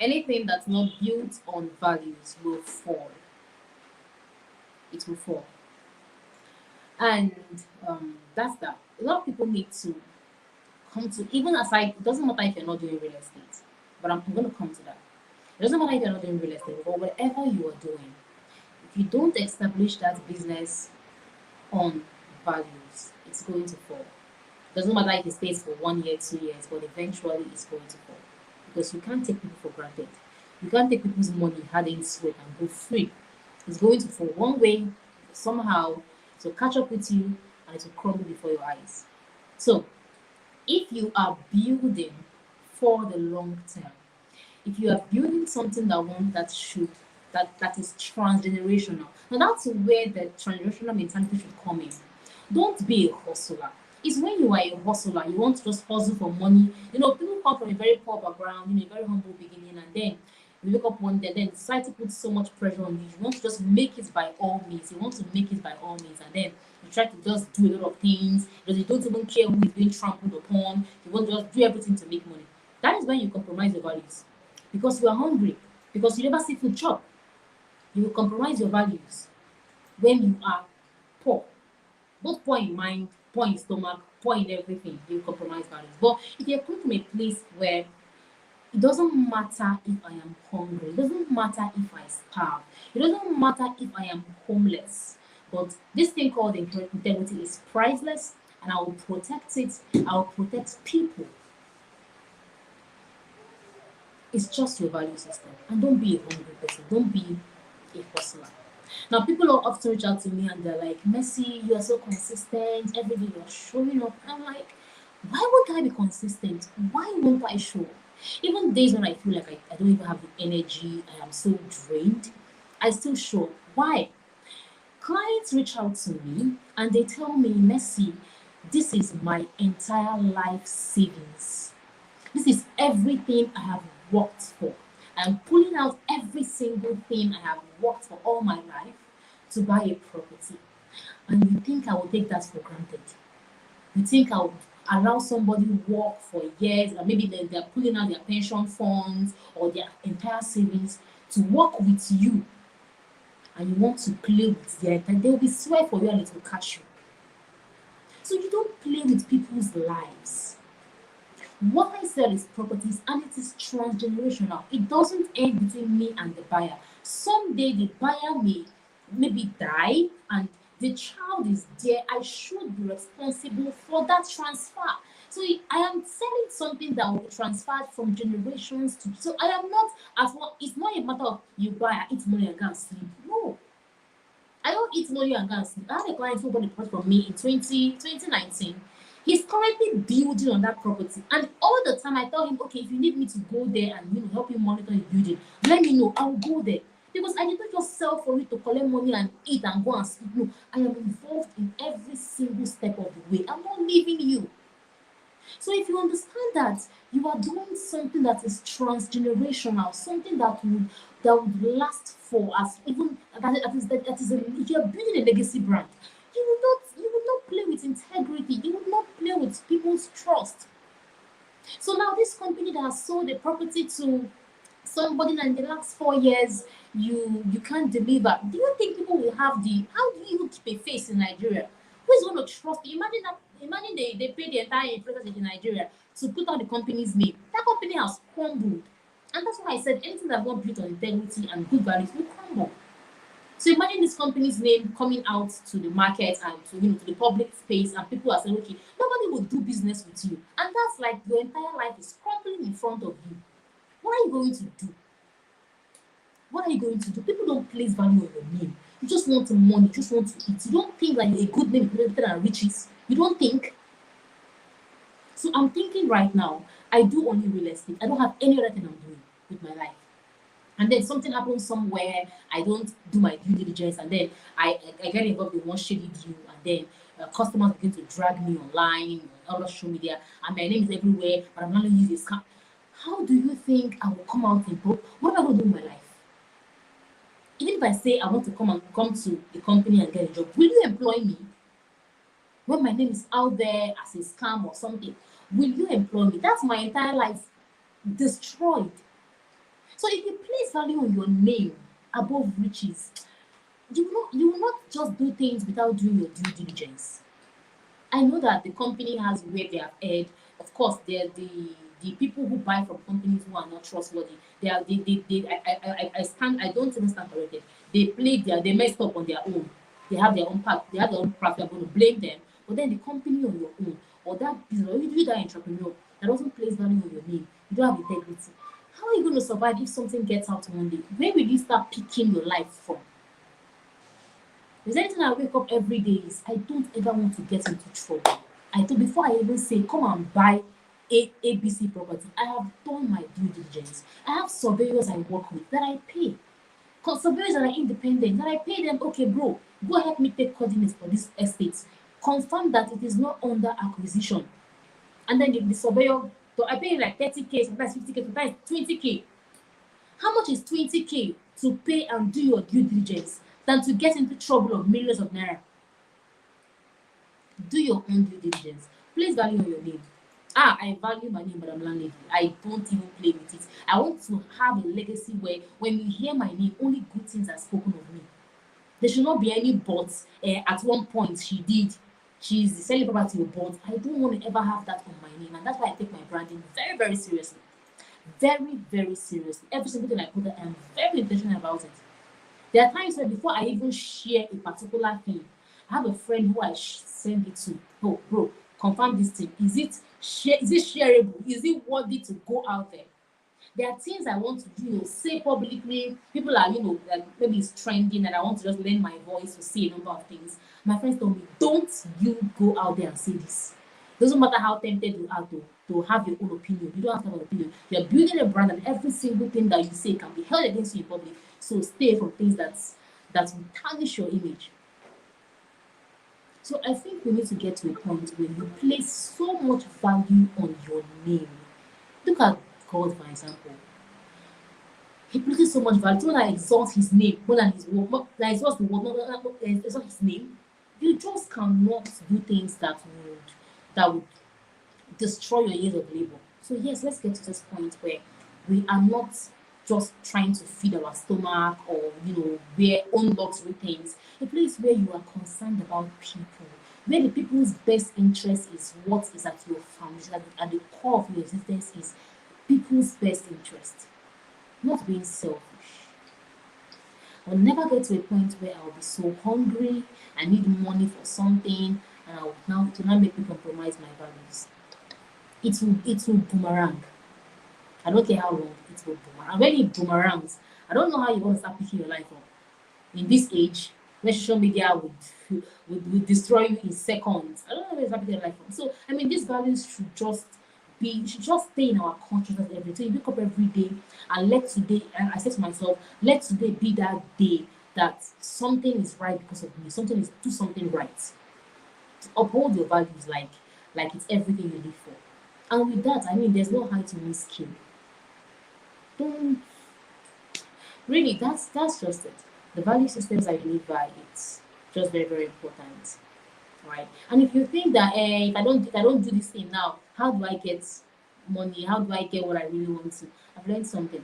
Anything that's not built on values will fall. It will fall. And that's that. A lot of people need to come to, even aside, it doesn't matter if you're not doing real estate, but I'm going to come to that. It doesn't matter if you're not doing real estate, but whatever you are doing, if you don't establish that business on values, it's going to fall. Doesn't matter if it stays for 1 year, 2 years, but eventually it's going to fall. Because you can't take people for granted. You can't take people's money, hard in sweat, and go free. It's going to fall one way, somehow, it will catch up with you and it will crumble before your eyes. So, if you are building for the long term, if you are building something that is transgenerational, now that's where the transgenerational mentality should come in. Don't be a hustler. It's when you are a hustler, you want to just hustle for money. People come from a very poor background, a very humble beginning, and then you wake up one day, then society puts so much pressure on you. You want to just make it by all means. You want to make it by all means, and then you try to just do a lot of things because you don't even care who is being trampled upon. You want to just do everything to make money. That is when you compromise your values because you are hungry, because you never see food chop. You will compromise your values when you are poor, both poor in mind, poor in stomach, poor in everything. You compromise values. But if you're coming from a place where it doesn't matter if I am hungry, it doesn't matter if I starve, it doesn't matter if I am homeless, but this thing called integrity is priceless, and I will protect it. I will protect people. It's just your value system. And don't be a hungry person. Don't be a hustler. Now, people are often reach out to me and they're like, Mercy, you are so consistent. Every day you're showing up. I'm like, why would I be consistent? Why won't I show up? Even days when I feel like I don't even have the energy, I am so drained, I still show up. Why? Clients reach out to me and they tell me, Mercy, this is my entire life savings. This is everything I have worked for. I'm pulling out every single thing I have worked for all my life to buy a property. And you think I will take that for granted? You think I would allow somebody work for years, and maybe they're pulling out their pension funds or their entire savings to work with you, and you want to play with their entire, they'll be swear for you and it will catch you. So you don't play with people's lives. What I sell is properties and it is transgenerational. It doesn't end between me and the buyer. Someday the buyer may maybe die and The child is there. I should be responsible for that transfer. So I am selling something that will be transferred from generations to. So I am not as well. It's not a matter of you buy, I eat money and go and sleep. No, I don't eat money and go and sleep. I had a client who bought a property from me in 2019. He's currently building on that property, and all the time I tell him, okay, if you need me to go there and help him monitor his building, let me know. I will go there because I did not just sell for you to collect money and eat and go and sleep. No, I am involved in every single step of the way. I'm not leaving you. So if you understand that you are doing something that is transgenerational, something that would last for us, even that is if you are building a legacy brand, you will not play with integrity, you will not play with people's trust. So now this company that has sold a property to somebody and in the last 4 years you can't deliver. Do you think people will have the how do you keep a face in Nigeria? Who is going to trust you? Imagine they pay the entire influencers in Nigeria to put out the company's name. That company has crumbled. And that's why I said anything that's not built on integrity and good values will crumble. So imagine this company's name coming out to the market and to the public space, and people are saying, okay, nobody will do business with you. And that's like your entire life is crumbling in front of you. What are you going to do? What are you going to do? People don't place value on your name. You just want money, you just want to eat. You don't think that a good name is better than riches. You don't think. So I'm thinking right now, I do only real estate. I don't have any other thing I'm doing with my life. And then something happens somewhere, I don't do my due diligence, and then I get involved in one shady deal, and then customers begin to drag me online, on other social media, and my name is everywhere, but I'm not going to use this. How do you think I will come out in both? What am I going to do in my life? Even if I say I want to come to the company and get a job, will you employ me? When my name is out there as a scam or something, will you employ me? That's my entire life destroyed. So if you place value on your name above riches, you will not just do things without doing your due diligence. I know that the company has where they have aired. Of course, they're the people who buy from companies who are not trustworthy. I don't even stand corrected. They messed up on their own. They have their own path, they have their own path, you're going to blame them. But then the company on your own, or that business, or you that entrepreneur that doesn't place value on your name, you don't have integrity. How are you going to survive if something gets out one day? Where will you start picking your life from? There's anything I wake up every day is I don't ever want to get into trouble. I thought before I even say come and buy ABC property, I have done my due diligence. I have surveyors I work with that I pay. Because surveyors that are independent, that I pay them, okay, bro, go help me take coordinates for this estate. Confirm that it is not under acquisition. And then the surveyor, so I pay like 30K, sometimes 50K, sometimes 20K. How much is 20K to pay and do your due diligence than to get into trouble of millions of naira? Do your own due diligence. Place value on your name. I value my name, Madame Landlady. I don't even play with it. I want to have a legacy where when you hear my name, only good things are spoken of me. There should not be any buts. At one point, she's selling property with buts. I don't want to ever have that on my name, and that's why I take my branding very, very seriously. Very, very seriously. Every single thing I put there, I'm very intentional about it. There are times where before I even share a particular thing, I have a friend who I send it to. Oh, bro, confirm this thing. Is it shareable? Is it worthy to go out there? There are things I want to say publicly. People are, like maybe it's trending and I want to just lend my voice to say a number of things. My friends told me, don't you go out there and say this. Doesn't matter how tempted you are to have your own opinion. You don't have to have an opinion. You're building a brand and every single thing that you say can be held against you in public. So stay from things that will tarnish your image. So I think we need to get to a point where you place so much value on your name. Look at God, for example. He places so much value. Someone that exalts his name more than his word, that exalts the word, not exalt his name. You just cannot do things that would destroy your years of labor. So yes, let's get to this point where we are not just trying to feed our stomach or wear own luxury things. A place where you are concerned about people, where the people's best interest is what is at your foundation, at the core of your existence is people's best interest, not being selfish. I'll never get to a point where I'll be so hungry, I need money for something, and I will now to now make me compromise my values. It will boomerang. I don't care how long it will boomerang. And when it boomerangs, I don't know how you want to start picking your life up in this age where social media would destroy you in seconds. I don't know where it's happening in life from. So I mean these values should just stay in our consciousness every day. So you wake up every day and let today and I said to myself, let today be that day that something is right because of me. Something is do something right. To uphold your values like it's everything you live for. And with that, I mean there's no high to miss skill. Don't really that's just it. The value systems I live by, it's just very, very important. Right? And if you think that if I don't do this thing now, how do I get money? How do I get what I really want to? I've learned something.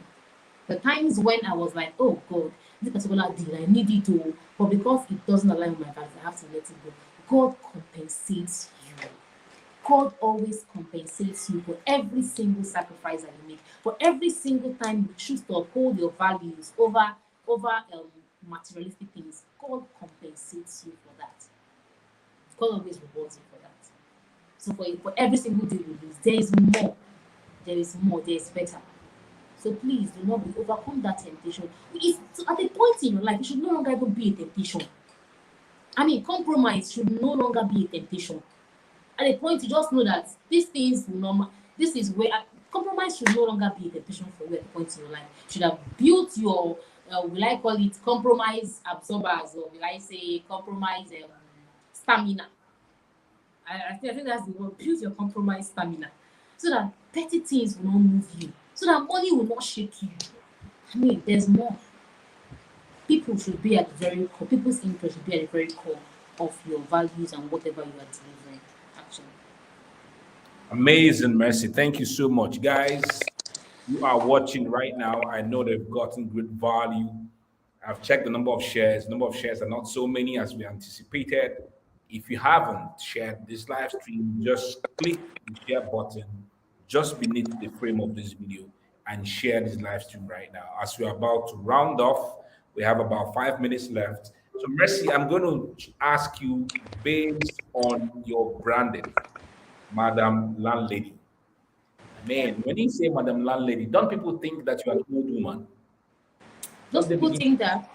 The times when I was like, oh God, this particular deal, I need it to, but because it doesn't align with my values, I have to let it go. God compensates you. God always compensates you for every single sacrifice that you make, for every single time you choose to uphold your values over materialistic things. God compensates you for that. God always rewards you for that. So for every single day you lose, there is more. There is more. There is better. So please do not be overcome that temptation. It's so at a point in your life, it should no longer even be a temptation. I mean, compromise should no longer be a temptation. At a point, you just know that these things will normal. This is where compromise should no longer be a temptation for you at a point in your life. You should have built your, will I call it compromise absorbers, or will I say compromise stamina? I think that's the word. Build your compromise stamina so that petty things will not move you, so that money will not shake you. I mean, there's more. People should be at the very core. People's interest should be at the very core of your values and whatever you are delivering. Actually. Amazing, Mercy. Thank you so much, guys. You are watching right now. I know they've gotten good value. I've checked the number of shares. The number of shares are not so many as we anticipated. If you haven't shared this live stream, just click the share button just beneath the frame of this video and share this live stream right now. As we're about to round off, we have about 5 minutes left. So, Mercy, I'm going to ask you based on your branding, Madame Landlady. Yeah. Man, when you say Madam Landlady, don't people think that you're an old woman? Those Don't they people begin think that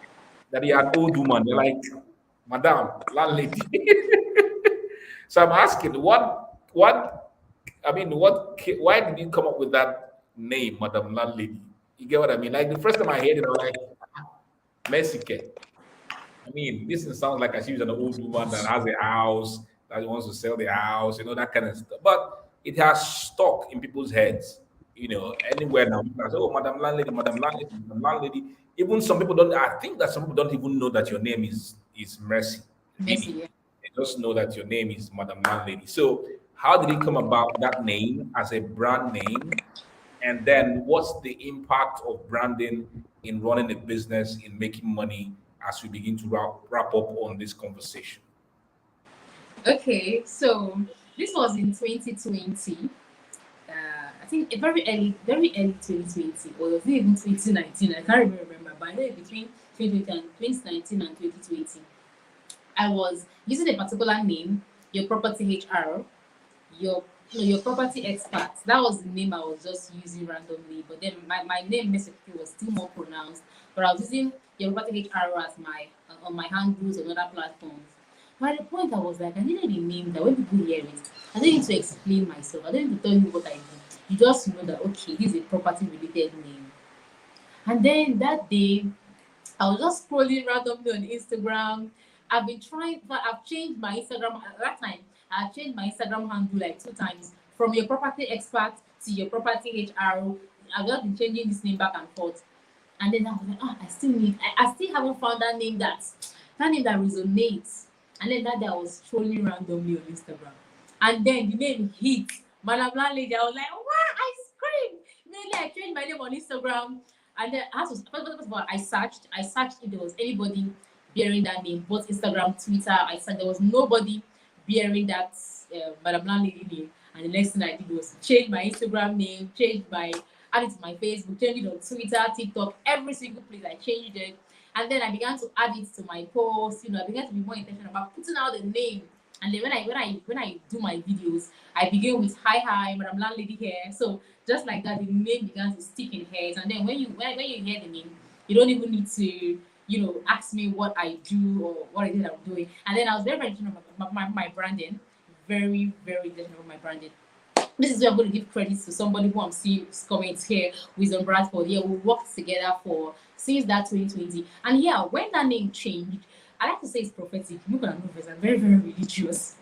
that you're an old woman? They're like, Madam Landlady. So I'm asking, why did you come up with that name, Madam Landlady? You get what I mean? Like the first time I heard it, I was like, Mexican. I mean, this sounds like she's an old woman that has a house, that wants to sell the house, that kind of stuff. But it has stuck in people's heads, anywhere now. People say, oh, Madam Landlady, Madam Landlady. Even some people don't, I think that some people don't even know that your name is Mercy, messy. really. Yeah. They just know that your name is Madam Landlady. So, how did it come about that name as a brand name? And then what's the impact of branding in running a business, in making money as we begin to wrap up on this conversation? Okay, so this was in 2020. I think a very early 2020, or was it even 2019? I can't even remember, but I know between 2020 and 2019 and 2020, I was using a particular name, your property HR, your your property expert. That was the name I was just using randomly. But then my name Mercy Okeke was still more pronounced. But I was using your property HR as my on my handles on other platforms. But at the point I was like, I needed a name that when people hear it, I don't need to explain myself. I don't need to tell you what I do. You just know that okay, this is a property related name. And then that day I was just scrolling randomly on Instagram. I've been trying, but I've changed my Instagram at that time. I changed my Instagram handle like 2 times from your property expert to your property HR. I've just been changing this name back and forth. And then I was like, I still need, I still haven't found that name that resonates. And then that day I was scrolling randomly on Instagram. And then the name hit. Madame Landlady. I was like, what? I screamed. Immediately I changed my name on Instagram. And then first of all, I searched if there was anybody bearing that name, both Instagram, Twitter. I said there was nobody bearing that Madame Landlady name. And the next thing I did was change my Instagram name, add it to my Facebook, change it on Twitter, TikTok, every single place I changed it. And then I began to add it to my posts. I began to be more intentional about putting out the name. And then when I do my videos, I begin with hi, Madame Landlady here. So just like that, the name began to stick in heads. And then when you hear the name, you don't even need to ask me what I do or what it is I'm doing. And then I was very, very intentional about my branding, very, very intentional about my branding. This is where I'm going to give credit to somebody who I'm seeing comments here, Wisdom Bradford. Yeah, we worked together for since that 2020. And yeah, when that name changed, I like to say it's prophetic. You can know I'm very, very religious.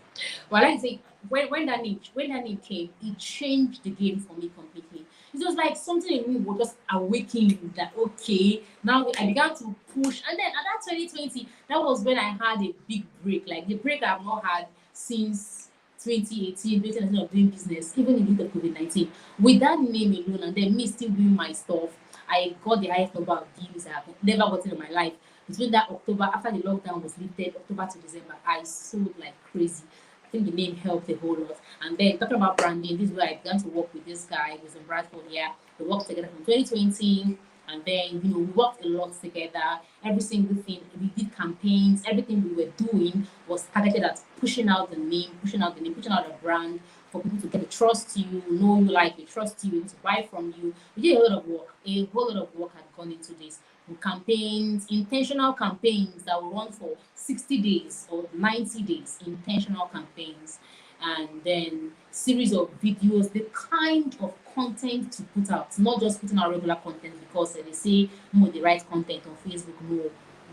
But I like to say when that name came, it changed the game for me completely. It was like something in me was just awakening that okay, now I began to push. And then at that 2020, that was when I had a big break, like the break I've not had since 2018, 2019 of doing business, even in the COVID-19. With that name alone, and then me still doing my stuff, I got the highest number of deals I've never gotten in my life. Between that October, after the lockdown was lifted, October to December, I sold like crazy. I think the name helped a whole lot. And then talking about branding, this is where I began to work with this guy, who's in Bradford here. We worked together from 2020. And then, we worked a lot together. Every single thing, we did campaigns. Everything we were doing was targeted at pushing out the name, pushing out the brand for people to get to trust you, know you, like you, trust you, to buy from you. We did a lot of work. A whole lot of work had gone into this. Campaigns, intentional campaigns that will run for 60 days or 90 days, intentional campaigns. And then series of videos, the kind of content to put out, not just putting out regular content because they say the right content on Facebook. No,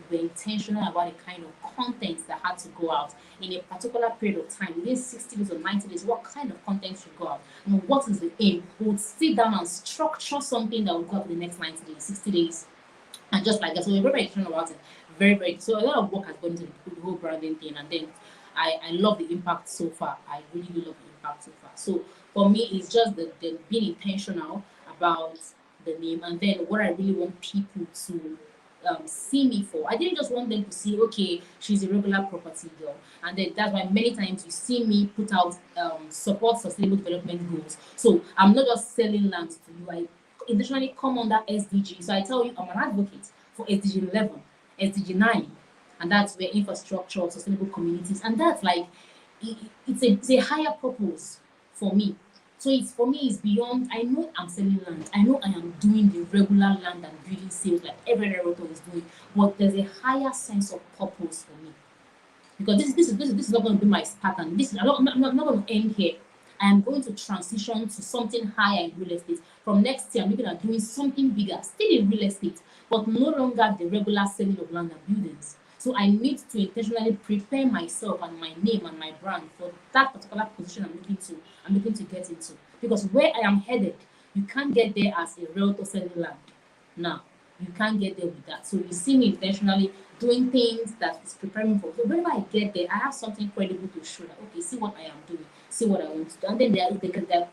we were intentional about the kind of content that had to go out in a particular period of time, within 60 days or 90 days. What kind of content should go out? And what is the aim? We would sit down and structure something that will go out for the next 90 days, 60 days. And just like that, so we're very, very intentional about it. Very, very. So a lot of work has gone into the whole branding thing, and then I love the impact so far. I really, really love the impact so far. So for me, it's just the being intentional about the name, and then what I really want people to see me for. I didn't just want them to see, okay, she's a regular property girl, and then that's why many times you see me put out support sustainable development goals. So I'm not just selling land to you. I intentionally come under SDG. So I tell you, I'm an advocate for SDG 11, SDG 9, and that's where infrastructure, sustainable communities, and that's like it's a higher purpose for me. So it's for me, it's beyond. I know I'm selling land. I know I am doing the regular land and building sales like every realtor is doing, but there's a higher sense of purpose for me because this is not going to be my pattern. This is I'm not going to end here. I am going to transition to something higher in real estate. From next year, I'm looking at doing something bigger, still in real estate, but no longer the regular selling of land and buildings. So I need to intentionally prepare myself and my name and my brand for that particular position I'm looking to get into. Because where I am headed, you can't get there as a realtor selling land. Now, you can't get there with that. So you see me intentionally doing things that is preparing me for. So whenever I get there, I have something credible to show that okay, see what I am doing, see what I want to do, and then they're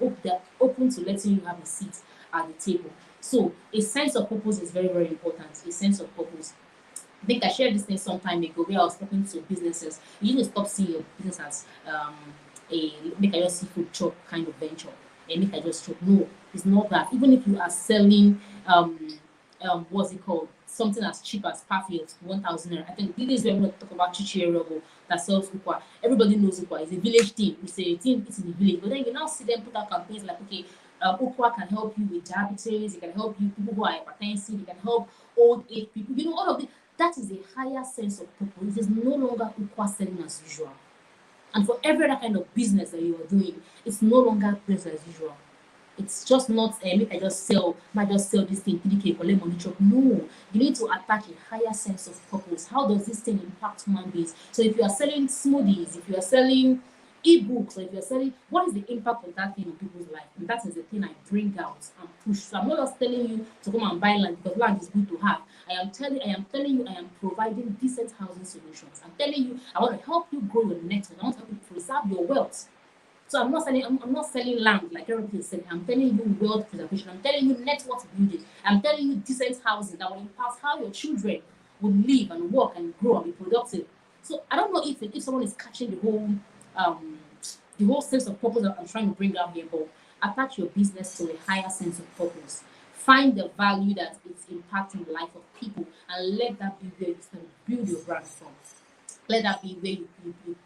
open to letting you have a seat at the table. So a sense of purpose is very, very important. A sense of purpose. I think I shared this thing some time ago where I was talking to businesses. You need to stop seeing your business as a make a just seafood chop kind of venture. And make a just chop. No, it's not that. Even if you are selling what's it called? Something as cheap as perfumes, 1,000 naira. I think this is when we talk about Chichi Robo that sells ukwa. Everybody knows ukwa. It's a village thing. It's a thing. It's in the village. But then you now see them put out campaigns like, okay, ukwa can help you with diabetes. It can help you people who are hypertensive. It can help old age people. All of this. That is a higher sense of purpose. It is no longer ukwa selling as usual. And for every other kind of business that you are doing, it's no longer business as usual. It's just not make I just sell, might just sell this thing, 3K, collect money chop. No, you need to attach a higher sense of purpose. How does this thing impact human beings? So if you are selling smoothies, if you are selling ebooks, or if you are selling, what is the impact of that thing on people's life? And that is the thing I bring out and push. So I'm not just telling you to come and buy land because land is good to have. I am telling you, I am providing decent housing solutions. I'm telling you, I want to help you grow your network. I want to help you preserve your wealth. So I'm not selling land like everybody is selling. I'm telling you wealth preservation. I'm telling you network building. I'm telling you decent housing that will impact how your children will live and work and grow and be productive. So I don't know if someone is catching the whole sense of purpose that I'm trying to bring out here, but attach your business to a higher sense of purpose. Find the value that it's impacting the life of people, and let that be where you can build your brand from. Let that be where you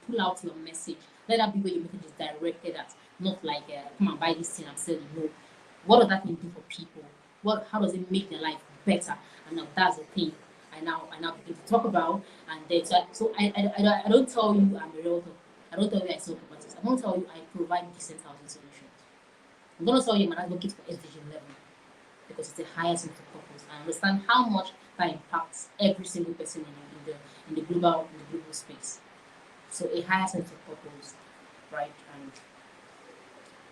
pull out your message. Let that be where your message is directed at, not like come and buy this thing I'm selling. No, what does that thing do for people? How does it make their life better? And now that's the thing I now begin to talk about. And then I don't tell you I'm a realtor. I don't tell you I sell properties. I don't tell you I provide decent housing solutions. I'm gonna tell you I'm an advocate for SDG 11 because it's the highest sense of purpose. I understand how much that impacts every single person in the global space. So a higher sense of purpose, right? And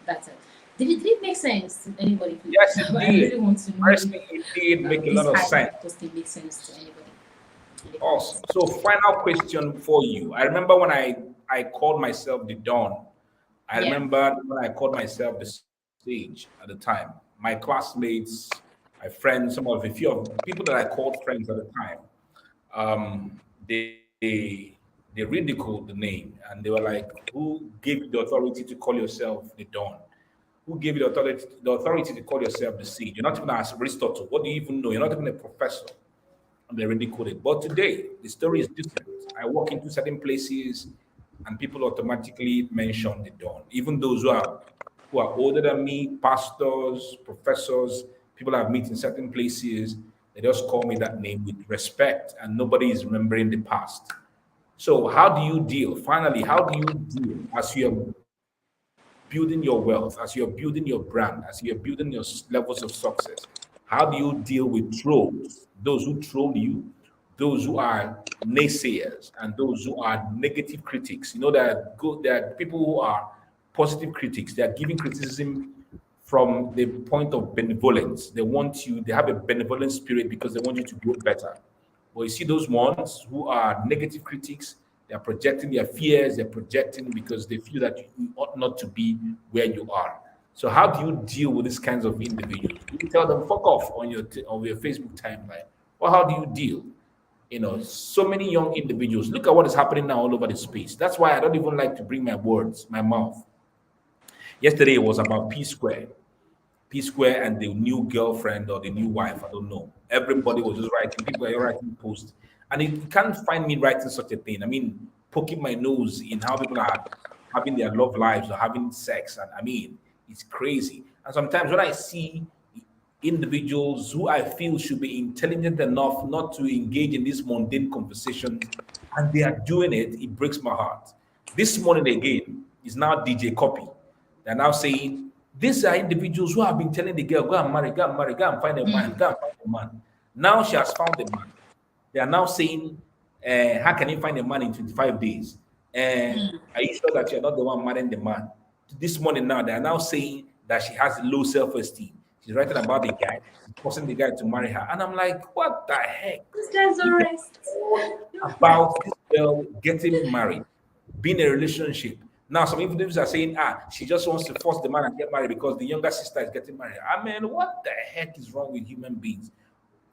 that's it. Did it make sense to anybody? Please? Yes, it I did. really want to know Personally, it did make a this lot of high sense. does it make sense to anybody in the comments? Awesome. So, final question for you. I remember when I called myself the Don. I Yeah. remember when I called myself the Sage at the time. My classmates, my friends, some of a few of people that I called friends at the time, they ridiculed the name and they were like, "Who gave you the authority to call yourself the Don? Who gave you the authority to call yourself the Sage? You're not even as Aristotle. What do you even know? You're not even a professor." And they ridiculed it. But today, the story is different. I walk into certain places and people automatically mention the Don. Even those who are older than me, pastors, professors, people I've met in certain places, they just call me that name with respect, and nobody is remembering the past. So, how do you deal? Finally, how do you deal as you're building your wealth, as you're building your brand, as you're building your levels of success? How do you deal with trolls? Those who troll you, those who are naysayers, and those who are negative critics. You know, there are people who are positive critics. They are giving criticism from the point of benevolence. They want you, they have a benevolent spirit because they want you to grow better. But you see those ones who are negative critics, they are projecting their fears, they're projecting because they feel that you ought not to be where you are. So how do you deal with these kinds of individuals? Do you tell them fuck off on your Facebook timeline? Or how do you deal? So many young individuals. Look at what is happening now all over the space. That's why I don't even like to bring my words, my mouth. Yesterday it was about P Square. P Square and the new girlfriend or the new wife. I don't know. Everybody was just writing. People are writing posts, and you can't find me writing such a thing. I mean, poking my nose in how people are having their love lives or having sex, and I mean, it's crazy. And sometimes when I see individuals who I feel should be intelligent enough not to engage in these mundane conversations, and they are doing it, it breaks my heart. This morning again is now DJ Copy. They're now saying these are individuals who have been telling the girl, go and marry, go and marry, go and find a man, go and find a man. Now she has found a man. They are now saying, how can you find a man in 25 days? Are you sure that you're not the one marrying the man? This morning now, they are now saying that she has low self-esteem. She's writing about the guy, she's forcing the guy to marry her. And I'm like, what the heck? This guy's You can arrest. all about this girl getting married, being in a relationship. Now, some individuals are saying, she just wants to force the man and get married because the younger sister is getting married. I mean, what the heck is wrong with human beings?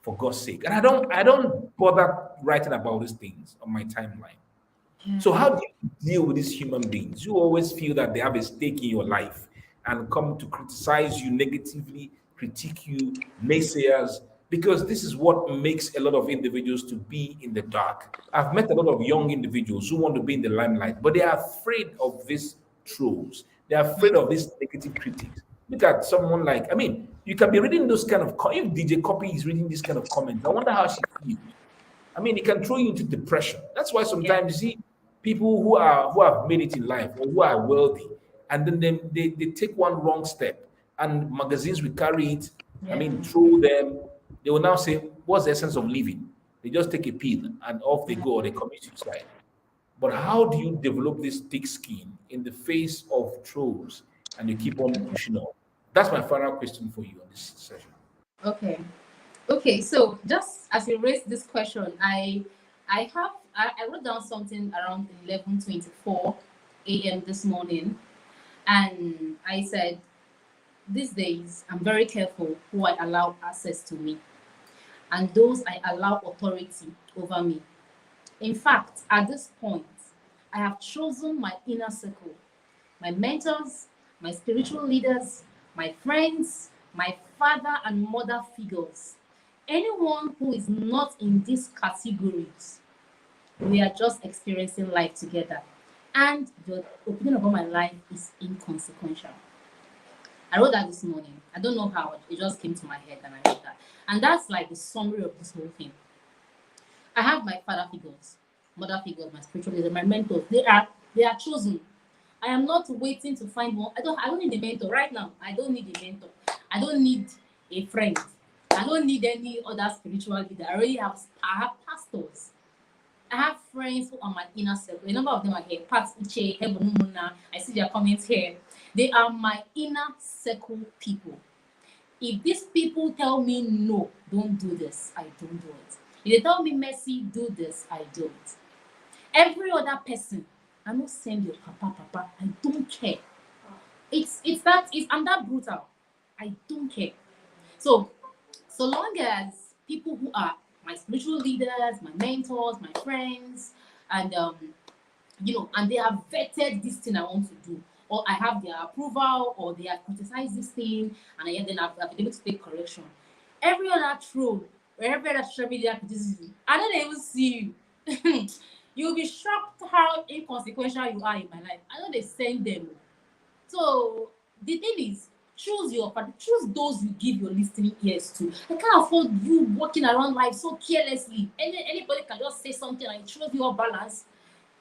For God's sake. And I don't bother writing about these things on my timeline. So how do you deal with these human beings? You always feel that they have a stake in your life and come to criticize you negatively, critique you, naysayers, because this is what makes a lot of individuals to be in the dark. I've met a lot of young individuals who want to be in the limelight, but they are afraid of these trolls. They are afraid of these negative critics. Look at someone like, I mean, you can be reading those kind of, if DJ Copy is reading this kind of comments, I wonder how she feels. I mean, it can throw you into depression. That's why Yeah. sometimes you see people who have made it in life or who are wealthy, and then they take one wrong step, and magazines will carry it. I Yeah. mean, through them, they will now say, "What's the essence of living?" They just take a pill and off they go, or they commit suicide. But how do you develop this thick skin in the face of trolls and you keep on pushing on? That's my final question for you on this session. Okay. Okay. So just as you raised this question, I wrote down something around 11:24 a.m. this morning, and I said these days I'm very careful who I allow access to me and those I allow authority over me. In fact, at this point, I have chosen my inner circle, my mentors, my spiritual leaders, my friends, my father and mother figures. Anyone who is not in these categories, we are just experiencing life together. And your opinion about my life is inconsequential. I wrote that this morning. I don't know how, it just came to my head and I wrote that. And that's like the summary of this whole thing. I have my father figures, mother figures, my spiritual leaders, my mentors. They are chosen. I am not waiting to find one. I don't need a mentor right now. I don't need a mentor. I don't need a friend. I don't need any other spiritual leader. I have pastors. I have friends who are my inner circle. A number of them are here. Pat Uche, Hebonumuna. I see their comments here. They are my inner circle people. If these people tell me no, don't do this, I don't do it. If they tell me Mercy, do this, I do it. Every other person, I don't send your papa. I don't care. I'm that brutal. I don't care. So long as people who are my spiritual leaders, my mentors, my friends, and and they have vetted this thing I want to do, or I have their approval, or they have criticized this thing, and then I've been able to take correction. Every other troll, or every other social media criticism, I don't even see you. You'll be shocked how inconsequential you are in my life. I know they send them. So the thing is, choose those you give your listening ears to. I can't afford you walking around life so carelessly. Anybody can just say something and it throws you off balance.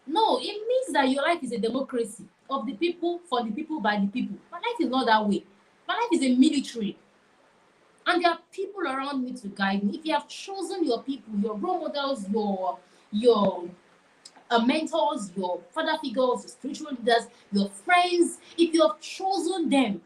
No, it means that your life is a democracy of the people, for the people, by the people. My life is not that way. My life is a military. And there are people around me to guide me. If you have chosen your people, your role models, your mentors, your father figures, your spiritual leaders, your friends, if you have chosen them,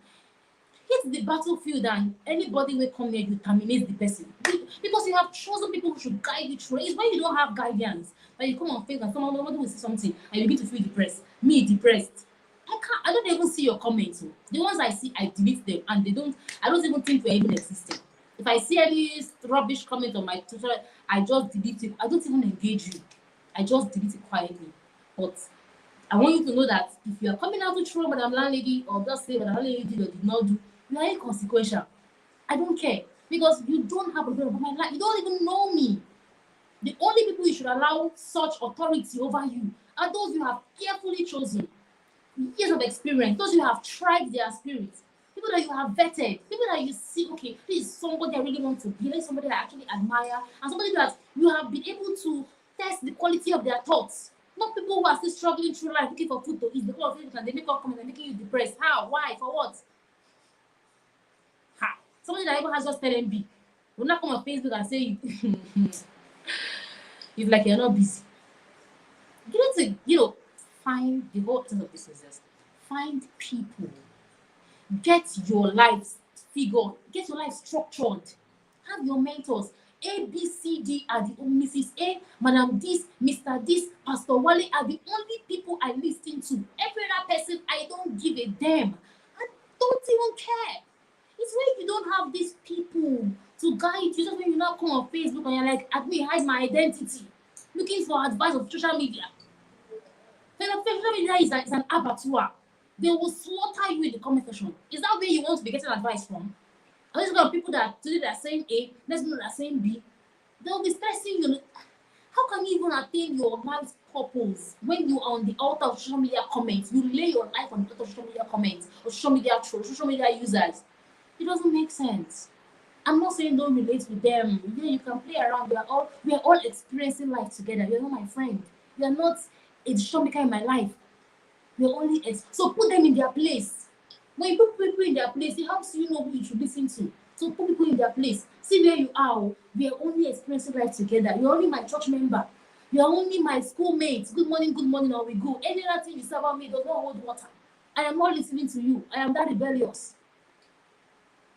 hit the battlefield and anybody will come near you terminate the person. Because you have chosen people who should guide you through. It's when you don't have guidance that you come on Facebook and someone will say something and you begin to feel depressed. Me depressed. I don't even see your comments. Oh. The ones I see, I delete them and I don't even think they're even existing. If I see any rubbish comment on my Twitter, I just delete it. I don't even engage you. I just delete it quietly. But I want you to know that if you are coming out to throw Madame Landlady or just say Madame Landlady did or did not do, you are inconsequential. I don't care because you don't have a brain over my life. You don't even know me. The only people you should allow such authority over you are those you have carefully chosen, years of experience, those you have tried their spirits, people that you have vetted, people that you see, okay, this is somebody I really want to be, this is somebody I actually admire, and somebody that you have been able to test the quality of their thoughts. Not people who are still struggling through life looking for food to eat, because of it, and they make up comments and making you depressed. How? Why? For what? Ha! Somebody that even has just 10 MB will not come on Facebook and say it's like you're not busy. You need to, find the whole essence of this is this. Find people. Get your life figured. Get your life structured. Have your mentors. A, B, C, D are the only Mrs. A, Madam this, Mr. This, Pastor Wale are the only people I listen to. Every other person, I don't give a damn. I don't even care. It's when you don't have these people to guide you. Just when you now come on Facebook and you're like, at me, hide my identity. Looking for advice of social media. Social media is an abattoir. They will slaughter you in the comment section. Is that where you want to be getting advice from? Are these kind of people that today they're saying A, next minute they're saying B? They'll be stressing you. How can you even attain your life's purpose when you are on the altar of social media comments? You lay your life on the altar of social media comments or social media trolls, social media users. It doesn't make sense. I'm not saying don't relate with them. Yeah, you can play around. We are all experiencing life together. You're not my friend. You're not a decision maker in my life. You're only so put them in their place. When you put people in their place, it helps you know who you should listen to. So put people in their place. See where you are. Oh. We are only experiencing life together. You're only my church member. You're only my schoolmate. Good morning, or we go. Any other thing you say about me does not hold water. I am not listening to you. I am that rebellious.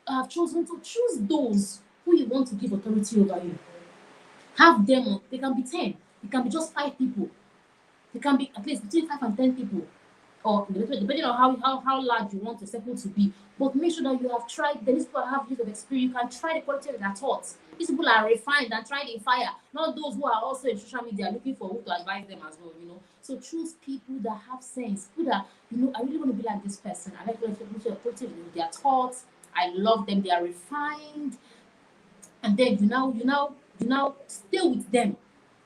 I have chosen to choose those who you want to give authority over you. Have them. They can be 10. It can be just 5 people. They can be at least between 5 and 10 people. Or depending on how large you want the circle to be. But make sure that you have tried, these people have years of experience, you can try the quality of their thoughts. These people are refined and tried in fire, not those who are also in social media looking for who to advise them as well. So choose people that have sense, people that, I really want to be like this person. I like to authority with their thoughts, I love them, they are refined, and then you now stay with them.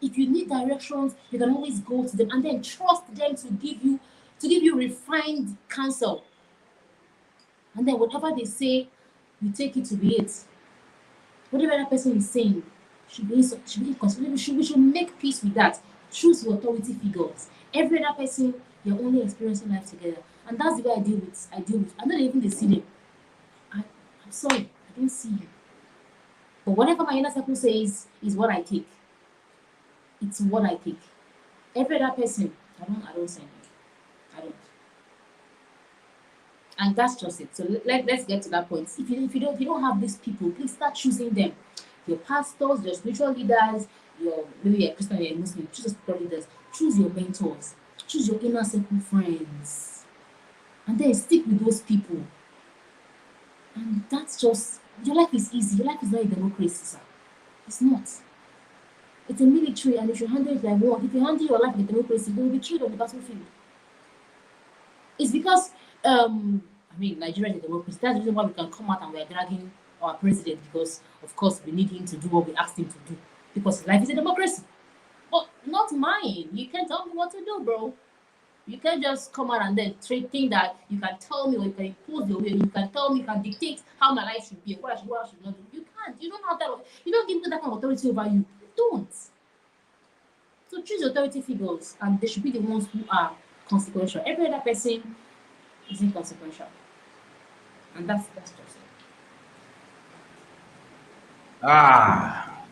If you need directions, you can always go to them and then trust them to give you refined counsel. And then whatever they say, you take it to be it. Whatever that person is saying should be considered. We should make peace with that. Choose your authority figures. Every other person, you're only experiencing life together. And that's the way I deal with. I don't even see them. I'm sorry, I didn't see you. But whatever my inner circle says is what I take. It's what I take. Every other person, I don't say anything. I don't. And that's just it. So let's get to that point. If you don't have these people, please start choosing them. Your pastors, your spiritual leaders, your maybe you're a Christian, you're a Muslim, choose your spiritual leaders, choose your mentors, choose your inner circle friends, and then stick with those people. And that's just your life is easy. Your life is not a democracy, sir. It's not. It's a military, and you should handle it like one. If you handle your life like a democracy, you will be killed on the battlefield. It's because Nigeria is a democracy. That's the reason why we can come out and we are dragging our president, because of course we need him to do what we asked him to do. Because life is a democracy. But not mine. You can't tell me what to do, bro. You can't just come out and then think that you can tell me, or you can impose your way. You can tell me, you can dictate how my life should be, what I should not do. You can't. You don't have that. You don't give me that kind of authority over you. You don't. So choose authority figures, and they should be the ones who are consequential. Every other person is inconsequential, and that's just it. Ah,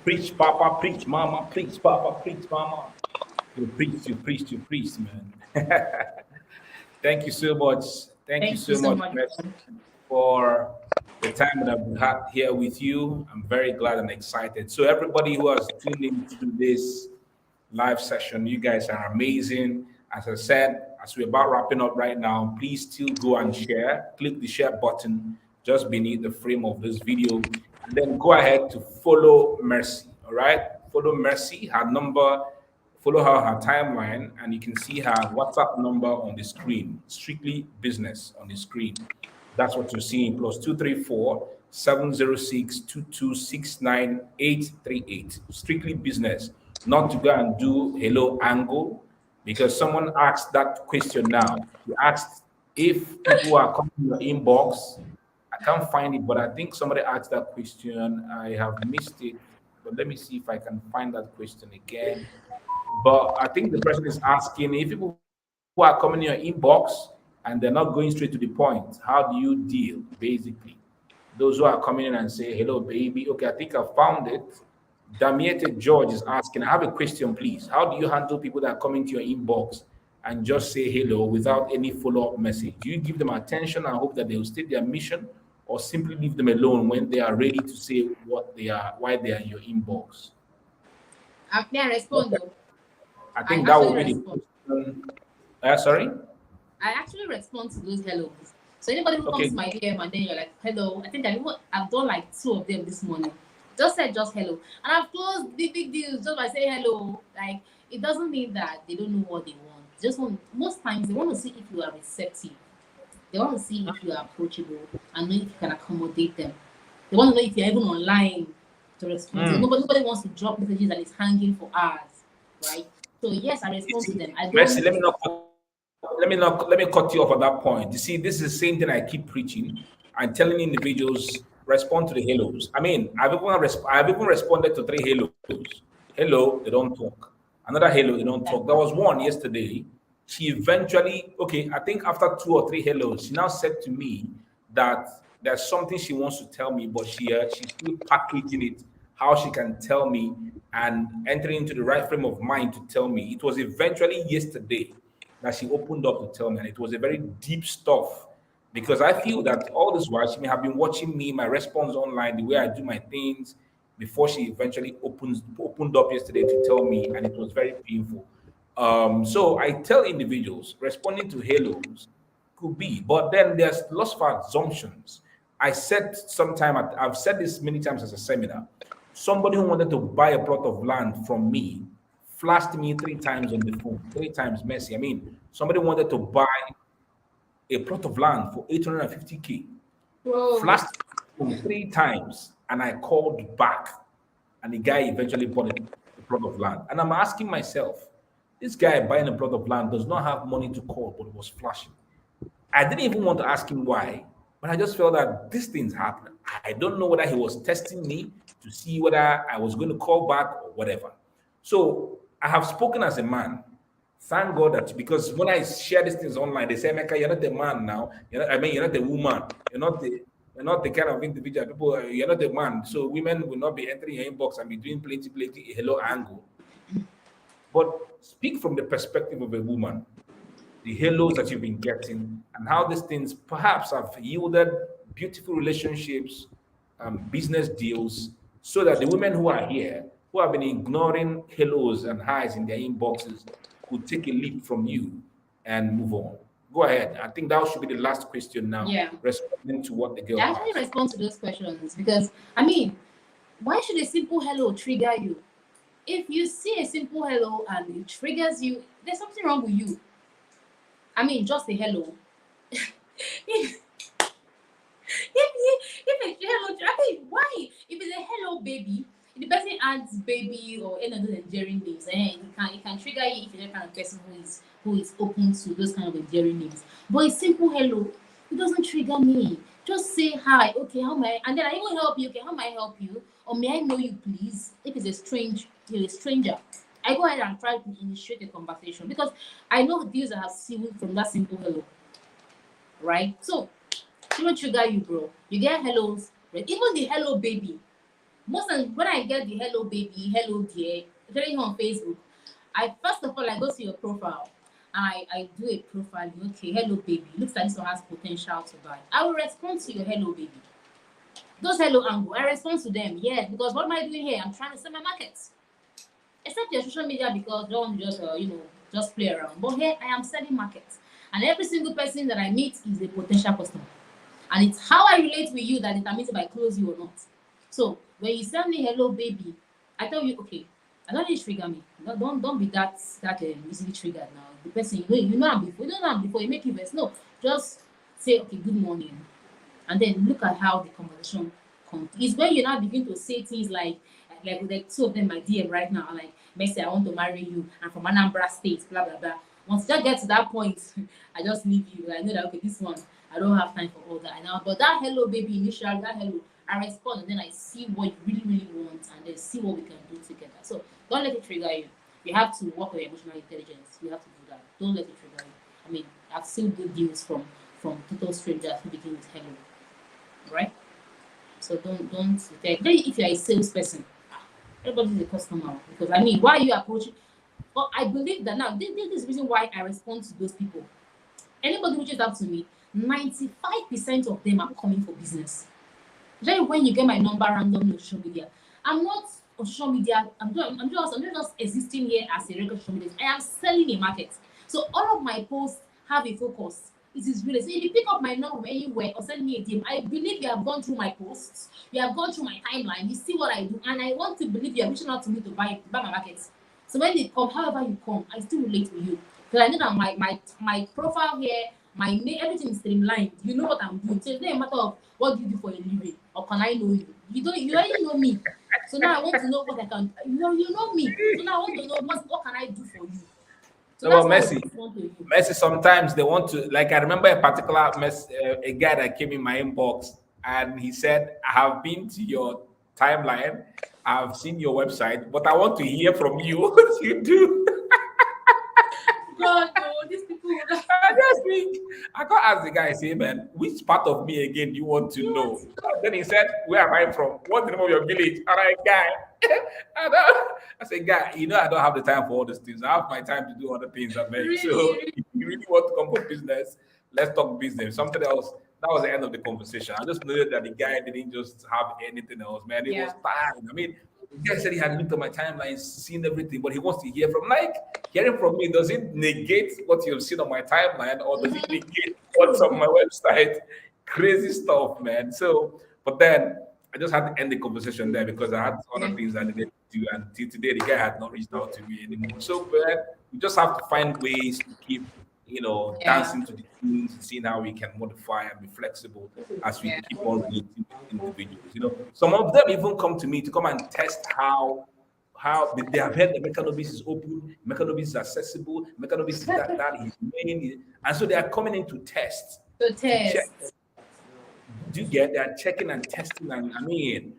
preach, Papa, preach, Mama, preach, Papa, preach, Mama. You preach, man. Thank you so much. Thank you Thank you so so much, much. Mercy, for the time that I've had here with you. I'm very glad and excited. So, everybody who has tuned into this live session, you guys are amazing. As I said, as we're about wrapping up right now, please still go and share. Click the share button just beneath the frame of this video, and then go ahead to follow Mercy. All right, follow Mercy. Her number, follow her timeline, and you can see her WhatsApp number on the screen. Strictly business on the screen. That's what you're seeing. +234 706 2269 838. Strictly business. Not to go and do hello angle, because someone asked that question now. He asked if people are coming to your inbox. I can't find it, but I think somebody asked that question. I have missed it, but let me see if I can find that question again. But I think the person is asking if people who are coming in your inbox and they're not going straight to the point, how do you deal, basically? Those who are coming in and say, hello, baby. Okay, I think I found it. Damiete George is asking, I have a question, please. How do you handle people that come into your inbox and just say hello without any follow up message? Do you give them attention and hope that they will state their mission, or simply leave them alone when they are ready to say what they are, why they are in your inbox? May I respond though? I I think that actually would be the respond. question. Sorry? I actually respond to those hellos. So anybody who comes Okay. to my DM and then you're like, hello, I think I've done like two of them this morning. Just said just hello. And I've closed big deals just by saying hello. Like, it doesn't mean that they don't know what they want. Just want, most times they want to see if you are receptive. They want to see if you are approachable and know if you can accommodate them. They want to know if you're even online to respond to them. Mm. Nobody wants to drop messages and it's hanging for hours, right? So yes, I You respond to see, them. I Mercy, don't. let me cut you off at that point. You see, this is the same thing I keep preaching and telling individuals respond to the hellos. I mean, I've even responded to three hellos. Hello, they don't talk. Another hello, they don't talk. There was one yesterday. She eventually, okay, I think after two or three hellos, she now said to me that there's something she wants to tell me, but she's still packaging it how she can tell me and entering into the right frame of mind to tell me. It was eventually yesterday that she opened up to tell me, and it was a very deep stuff, because I feel that all this while she may have been watching me, my response online, the way I do my things, before she eventually opened up yesterday to tell me, and it was very painful. So I tell individuals responding to halos could be, but then there's lots of assumptions. I said sometime, I've said this many times as a seminar. Somebody who wanted to buy a plot of land from me flashed me three times on the phone, three times Mercy. I mean, somebody wanted to buy a plot of land for 850K. Whoa. flashed him 3 times, and I called back, and the guy eventually bought a plot of land. And I'm asking myself, this guy buying a plot of land does not have money to call, but was flashing. I didn't even want to ask him why, but I just felt that these things happen. I don't know whether he was testing me to see whether I was going to call back or whatever. So I have spoken as a man. Thank God that, because when I share these things online, they say, Mecca, you're not a man now. You're not a woman. You're not the kind of individual people. You're not a man. So women will not be entering your inbox and be doing plenty, hello angle. But speak from the perspective of a woman, the halos that you've been getting, and how these things perhaps have yielded beautiful relationships, business deals, so that the women who are here, who have been ignoring halos and highs in their inboxes, could take a leap from you and move on. Go ahead. I think that should be the last question now, Yeah. responding to what the girl I actually asked. respond to those questions because, I mean, why should a simple hello trigger you? If you see a simple hello and it triggers you, there's something wrong with you. I mean, just a hello. if, if a hello, I mean, why? If it's a hello baby, if the person adds baby or any of those endearing names, it can trigger you if you're the kind of person who is open to those kind of endearing names. But a simple hello, it doesn't trigger me. Just say hi, okay, how may I, and then I will help you, okay, how may I help you? Or may I know you please? If it's a stranger. I go ahead and try to initiate a conversation because I know the deals I have seen from that simple hello, right? So it will trigger you, bro. You get hellos, right? Even the hello baby. Most of when I get the hello baby, hello dear, especially on Facebook, I first of all I go to your profile. I do a profile. Okay, hello baby. Looks like this one has potential to buy. I will respond to your hello baby. Those hello angle, I respond to them. Yes, because what am I doing here? I'm trying to sell my market. Except your social media because don't just just play around. But here I am selling markets, and every single person that I meet is a potential customer, and it's how I relate with you that determines if I close you or not. So when you send me hello baby, I tell you okay. I don't need to trigger me. Don't be that easily triggered now. The person you know I'm before. You don't know I'm before. You make it best. No, just say okay, good morning, and then look at how the conversation comes. It's when you now begin to say things like two of them my DM right now, like Mercy, I want to marry you, and from Anambra State, blah blah blah. Once you just get to that point, I just leave you. I know that okay, this one I don't have time for all that. I know, but that hello baby initial, that hello, I respond and then I see what you really want and then see what we can do together. So don't let it trigger you. You have to work on your emotional intelligence. You have to do that. Don't let it trigger you. I mean, I've seen good deals from total strangers who begin with hello, right? So don't if you're a salesperson, everybody's a customer because I mean, why are you approaching? But I believe that now this is the reason why I respond to those people. Anybody who reaches out to me, 95% of them are coming for business. Then when you get my number randomly on social media, I'm not on social media. I'm not just existing here as a regular social media. I am selling a market. So all of my posts have a focus. It is really so if you pick up my number from anywhere or send me a DM, I believe you have gone through my posts, you have gone through my timeline, you see what I do, and I want to believe you are reaching out to me to buy my market. So when they come, however you come, I still relate with you. Because I know that my profile here, my name, everything is streamlined. You know what I'm doing. So it's not a matter of what do you do for a living or can I know you. You already know me. So now I want to know what I can you know me. So now I want to know what can I do for you. So No, that's but how I Messi, respond to you. Messi, sometimes they want to, like, I remember a particular a guy that came in my inbox and he said, I have been to your timeline, I've seen your website, but I want to hear from you what you do. God no, these people I just think I can't ask the guy, say, man, which part of me again you want to you want know? to know. Then he said, where am I from? What's the name of your village? All right, guy. I said, guy, I don't have the time for all these things. I have my time to do other things, I beg. So Really, if you really want to come for business, let's talk business. Something else. That was the end of the conversation. I just knew that the guy didn't just have anything else, man. It was yeah. time. I mean, the guy said he had looked at my timeline, seen everything, but he wants to hear from like hearing from me. Does it negate what you've seen on my timeline, or does it negate what's True. on my website? Crazy stuff, man. So, but then I just had to end the conversation there because I had other Yeah. things I needed to do, and till today the guy had not reached out to me anymore. So, man, we just have to find ways to keep Yeah. dancing to the tunes and seeing how we can modify and be flexible as we Yeah. keep on relating with individuals. Some of them even come to me to come and test how they have heard the Mechanobis is open, Mechanobis is accessible, Mechanobis is that is main, and so they are coming in to test, So to check. test. Do you get? They are checking and testing, and I mean,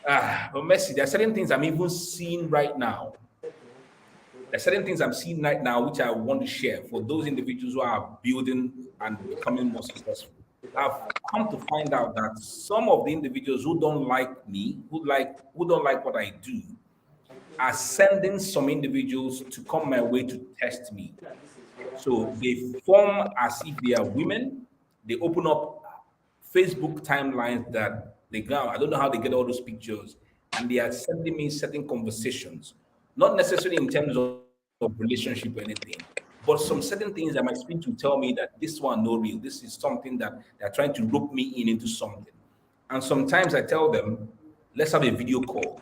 but Messi, there are certain things I'm even seeing right now. There are certain things I'm seeing right now which I want to share for those individuals who are building and becoming more successful. I've come to find out that some of the individuals who don't like me, who don't like what I do, are sending some individuals to come my way to test me. So they form as if they are women. They open up Facebook timelines that they go. I don't know how they get all those pictures, and they are sending me certain conversations, not necessarily in terms of relationship or anything, but some certain things that my spirit will tell me that this one no real. This is something that they're trying to rope me in into something. And sometimes I tell them, let's have a video call.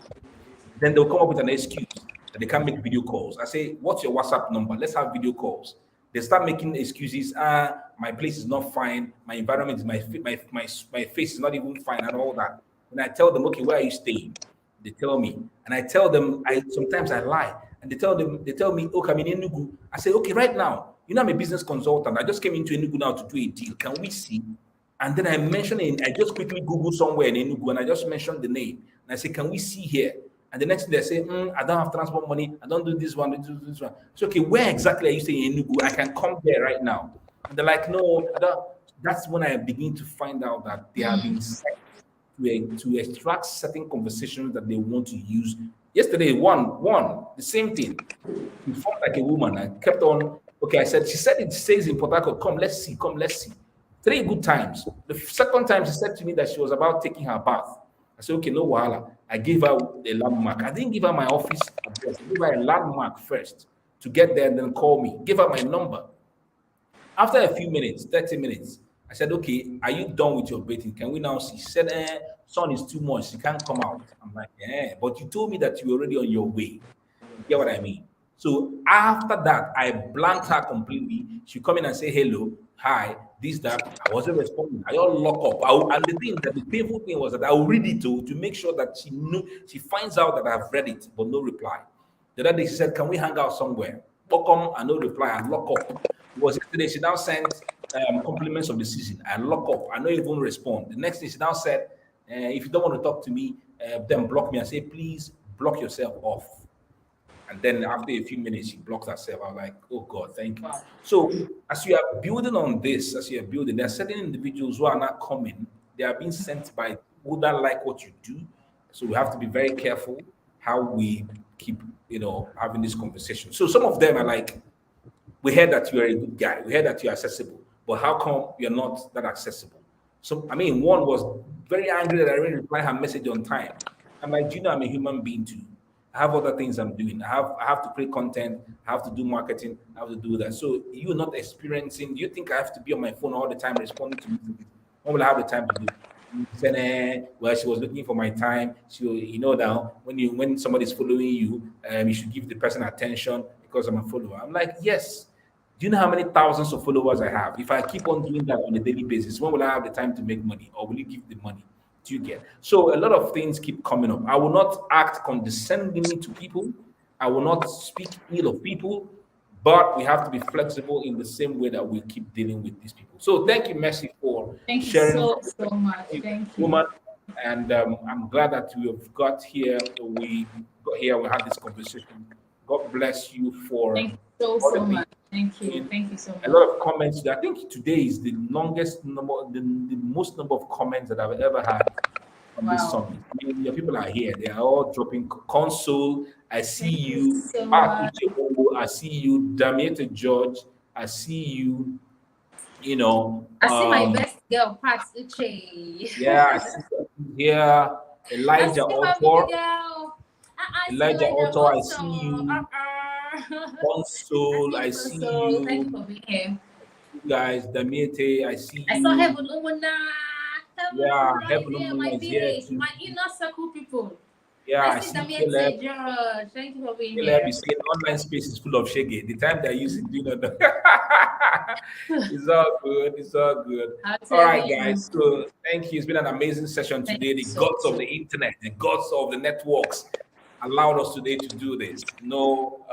Then they'll come up with an excuse that they can't make video calls. I say, what's your WhatsApp number? Let's have video calls. They start making excuses. My place is not fine. My environment is my face is not even fine and all that. When I tell them, okay, where are you staying? They tell me, and I tell them. I sometimes I lie, and they tell me, okay, I'm in Enugu. I say, okay, right now, I'm a business consultant. I just came into Enugu now to do a deal. Can we see? And then I mentioned it. I just quickly Google somewhere in Enugu and I just mentioned the name. And I say, can we see here? And the next thing they say, I don't have transport money. I don't do this one. I do this one. So, okay, where exactly are you staying in Enugu? I can come there right now. And they're like, no, I don't. That's when I begin to find out that they have been set to extract certain conversations that they want to use. Yesterday, one, the same thing. She formed like a woman. I kept on. Okay, I said, she said it says in Port Harcourt, come, let's see. Three good times. The second time she said to me that she was about taking her bath. I said, okay, no wahala. I gave her a landmark. I didn't give her my office address. I gave her a landmark first to get there and then call me. Give her my number. After a few minutes, 30 minutes, I said, okay, are you done with your bathing? Can we now see? She said, sun is too much. She can't come out. I'm like, but you told me that you were already on your way. You get what I mean? So after that, I blanked her completely. She come in and say, hello, hi, this, that. I wasn't responding. I all lock up. And the thing that the painful thing was that I will read it to make sure that she finds out that I've read it, but no reply. The other day she said, can we hang out somewhere? Welcome and no reply and lock up. It was yesterday. She now sent compliments of the season. I lock up. I don't even respond. The next thing she now said, if you don't want to talk to me, then block me. I say, please block yourself off. And then after a few minutes, she blocked herself. I was like, oh God, thank you. Wow. So as you are building on this, as you are building, there are certain individuals who are not coming. They are being sent by people that like what you do. So we have to be very careful how we keep, having this conversation. So some of them are like, we heard that you are a good guy. We heard that you're accessible. But how come you're not that accessible? So, I mean, one was very angry that I didn't reply her message on time. I'm like, do you know I'm a human being too? I have other things I'm doing. I have to create content. I have to do marketing. I have to do that. So you're not experiencing. Do you think I have to be on my phone all the time responding to messages? When will I have the time to do? She said, well, she was looking for my time. She, now when somebody's following you, you should give the person attention because I'm a follower. I'm like, yes. Do you know how many thousands of followers I have? If I keep on doing that on a daily basis, when will I have the time to make money, or will you give the money? Do you get? So a lot of things keep coming up. I will not act condescendingly to people. I will not speak ill of people, but we have to be flexible in the same way that we keep dealing with these people. So thank you, Mercy, for Thank you sharing so, from so much. Thank you. woman. And I'm glad that we have got here. We got here. We had this conversation. God bless you for Thank you so, all the so things much. Thank you. you're doing. Thank you so A much. lot of comments. I think today is the longest number, the most number of comments that I've ever had on this Wow. summit. I mean, your people are here. They are all dropping console. I see Thank you you. so Pat much. Uche, I see you. Damiete George. I see you. You know, I see my best girl, Pat Uche. yeah, I see you here. I Elijah see my baby Author. girl. I see Elijah Elijah Author, I see also. you. I Console, see I you see also. Thank you you. for being here. You guys, Damiete, I see I saw you. Heaven Umuna. Heaven Yeah, Umuna is Heaven here, Omuna my is here village, too. my inner circle people. Yeah, I I see the see Caleb. message. Oh, thank you for being Caleb here. is saying online space is full of shaggy. The time they use it, you know. It's all good. It's all good. I'll All tell right, you. guys. So thank you. It's been an amazing session Thank today. you The so gods of much. the internet, the gods of the networks allowed us today to do this. No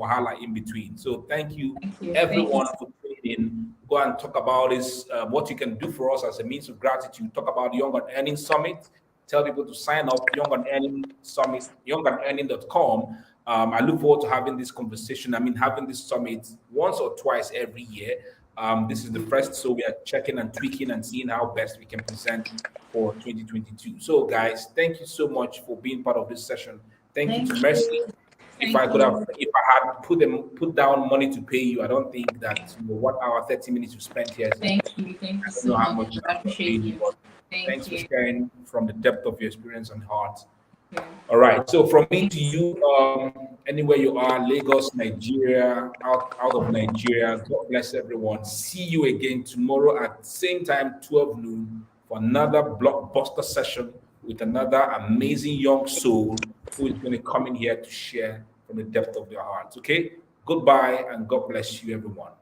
wahala in between. So thank you, Thank you. Thank you. everyone, for tuning in. Go and talk about this, what you can do for us as a means of gratitude. Talk about the Young and Earning Summit. Tell people to sign up, Young and Earning Summit, youngandearning.com. I look forward to having this conversation. I mean, having this summit once or twice every year. This is the first, so we are checking and tweaking and seeing how best we can present for 2022. So, guys, thank you so much for being part of this session. Thank you Thank to Mercy. you. Thank you. If I had put down money to pay you, I don't think that 1 hour 30 minutes you spent here. Thank you. Thank you I don't so know how much. much I I would have paid appreciate you, you. but thanks Thank for you. sharing from the depth of your experience and heart. Yeah. All right. So from me to Thanks. you, anywhere you are, Lagos, Nigeria, out of Nigeria, God bless everyone. See you again tomorrow at same time, 12 noon, for another blockbuster session with another amazing young soul who is going to come in here to share from the depth of their hearts. Okay. Goodbye and God bless you, everyone.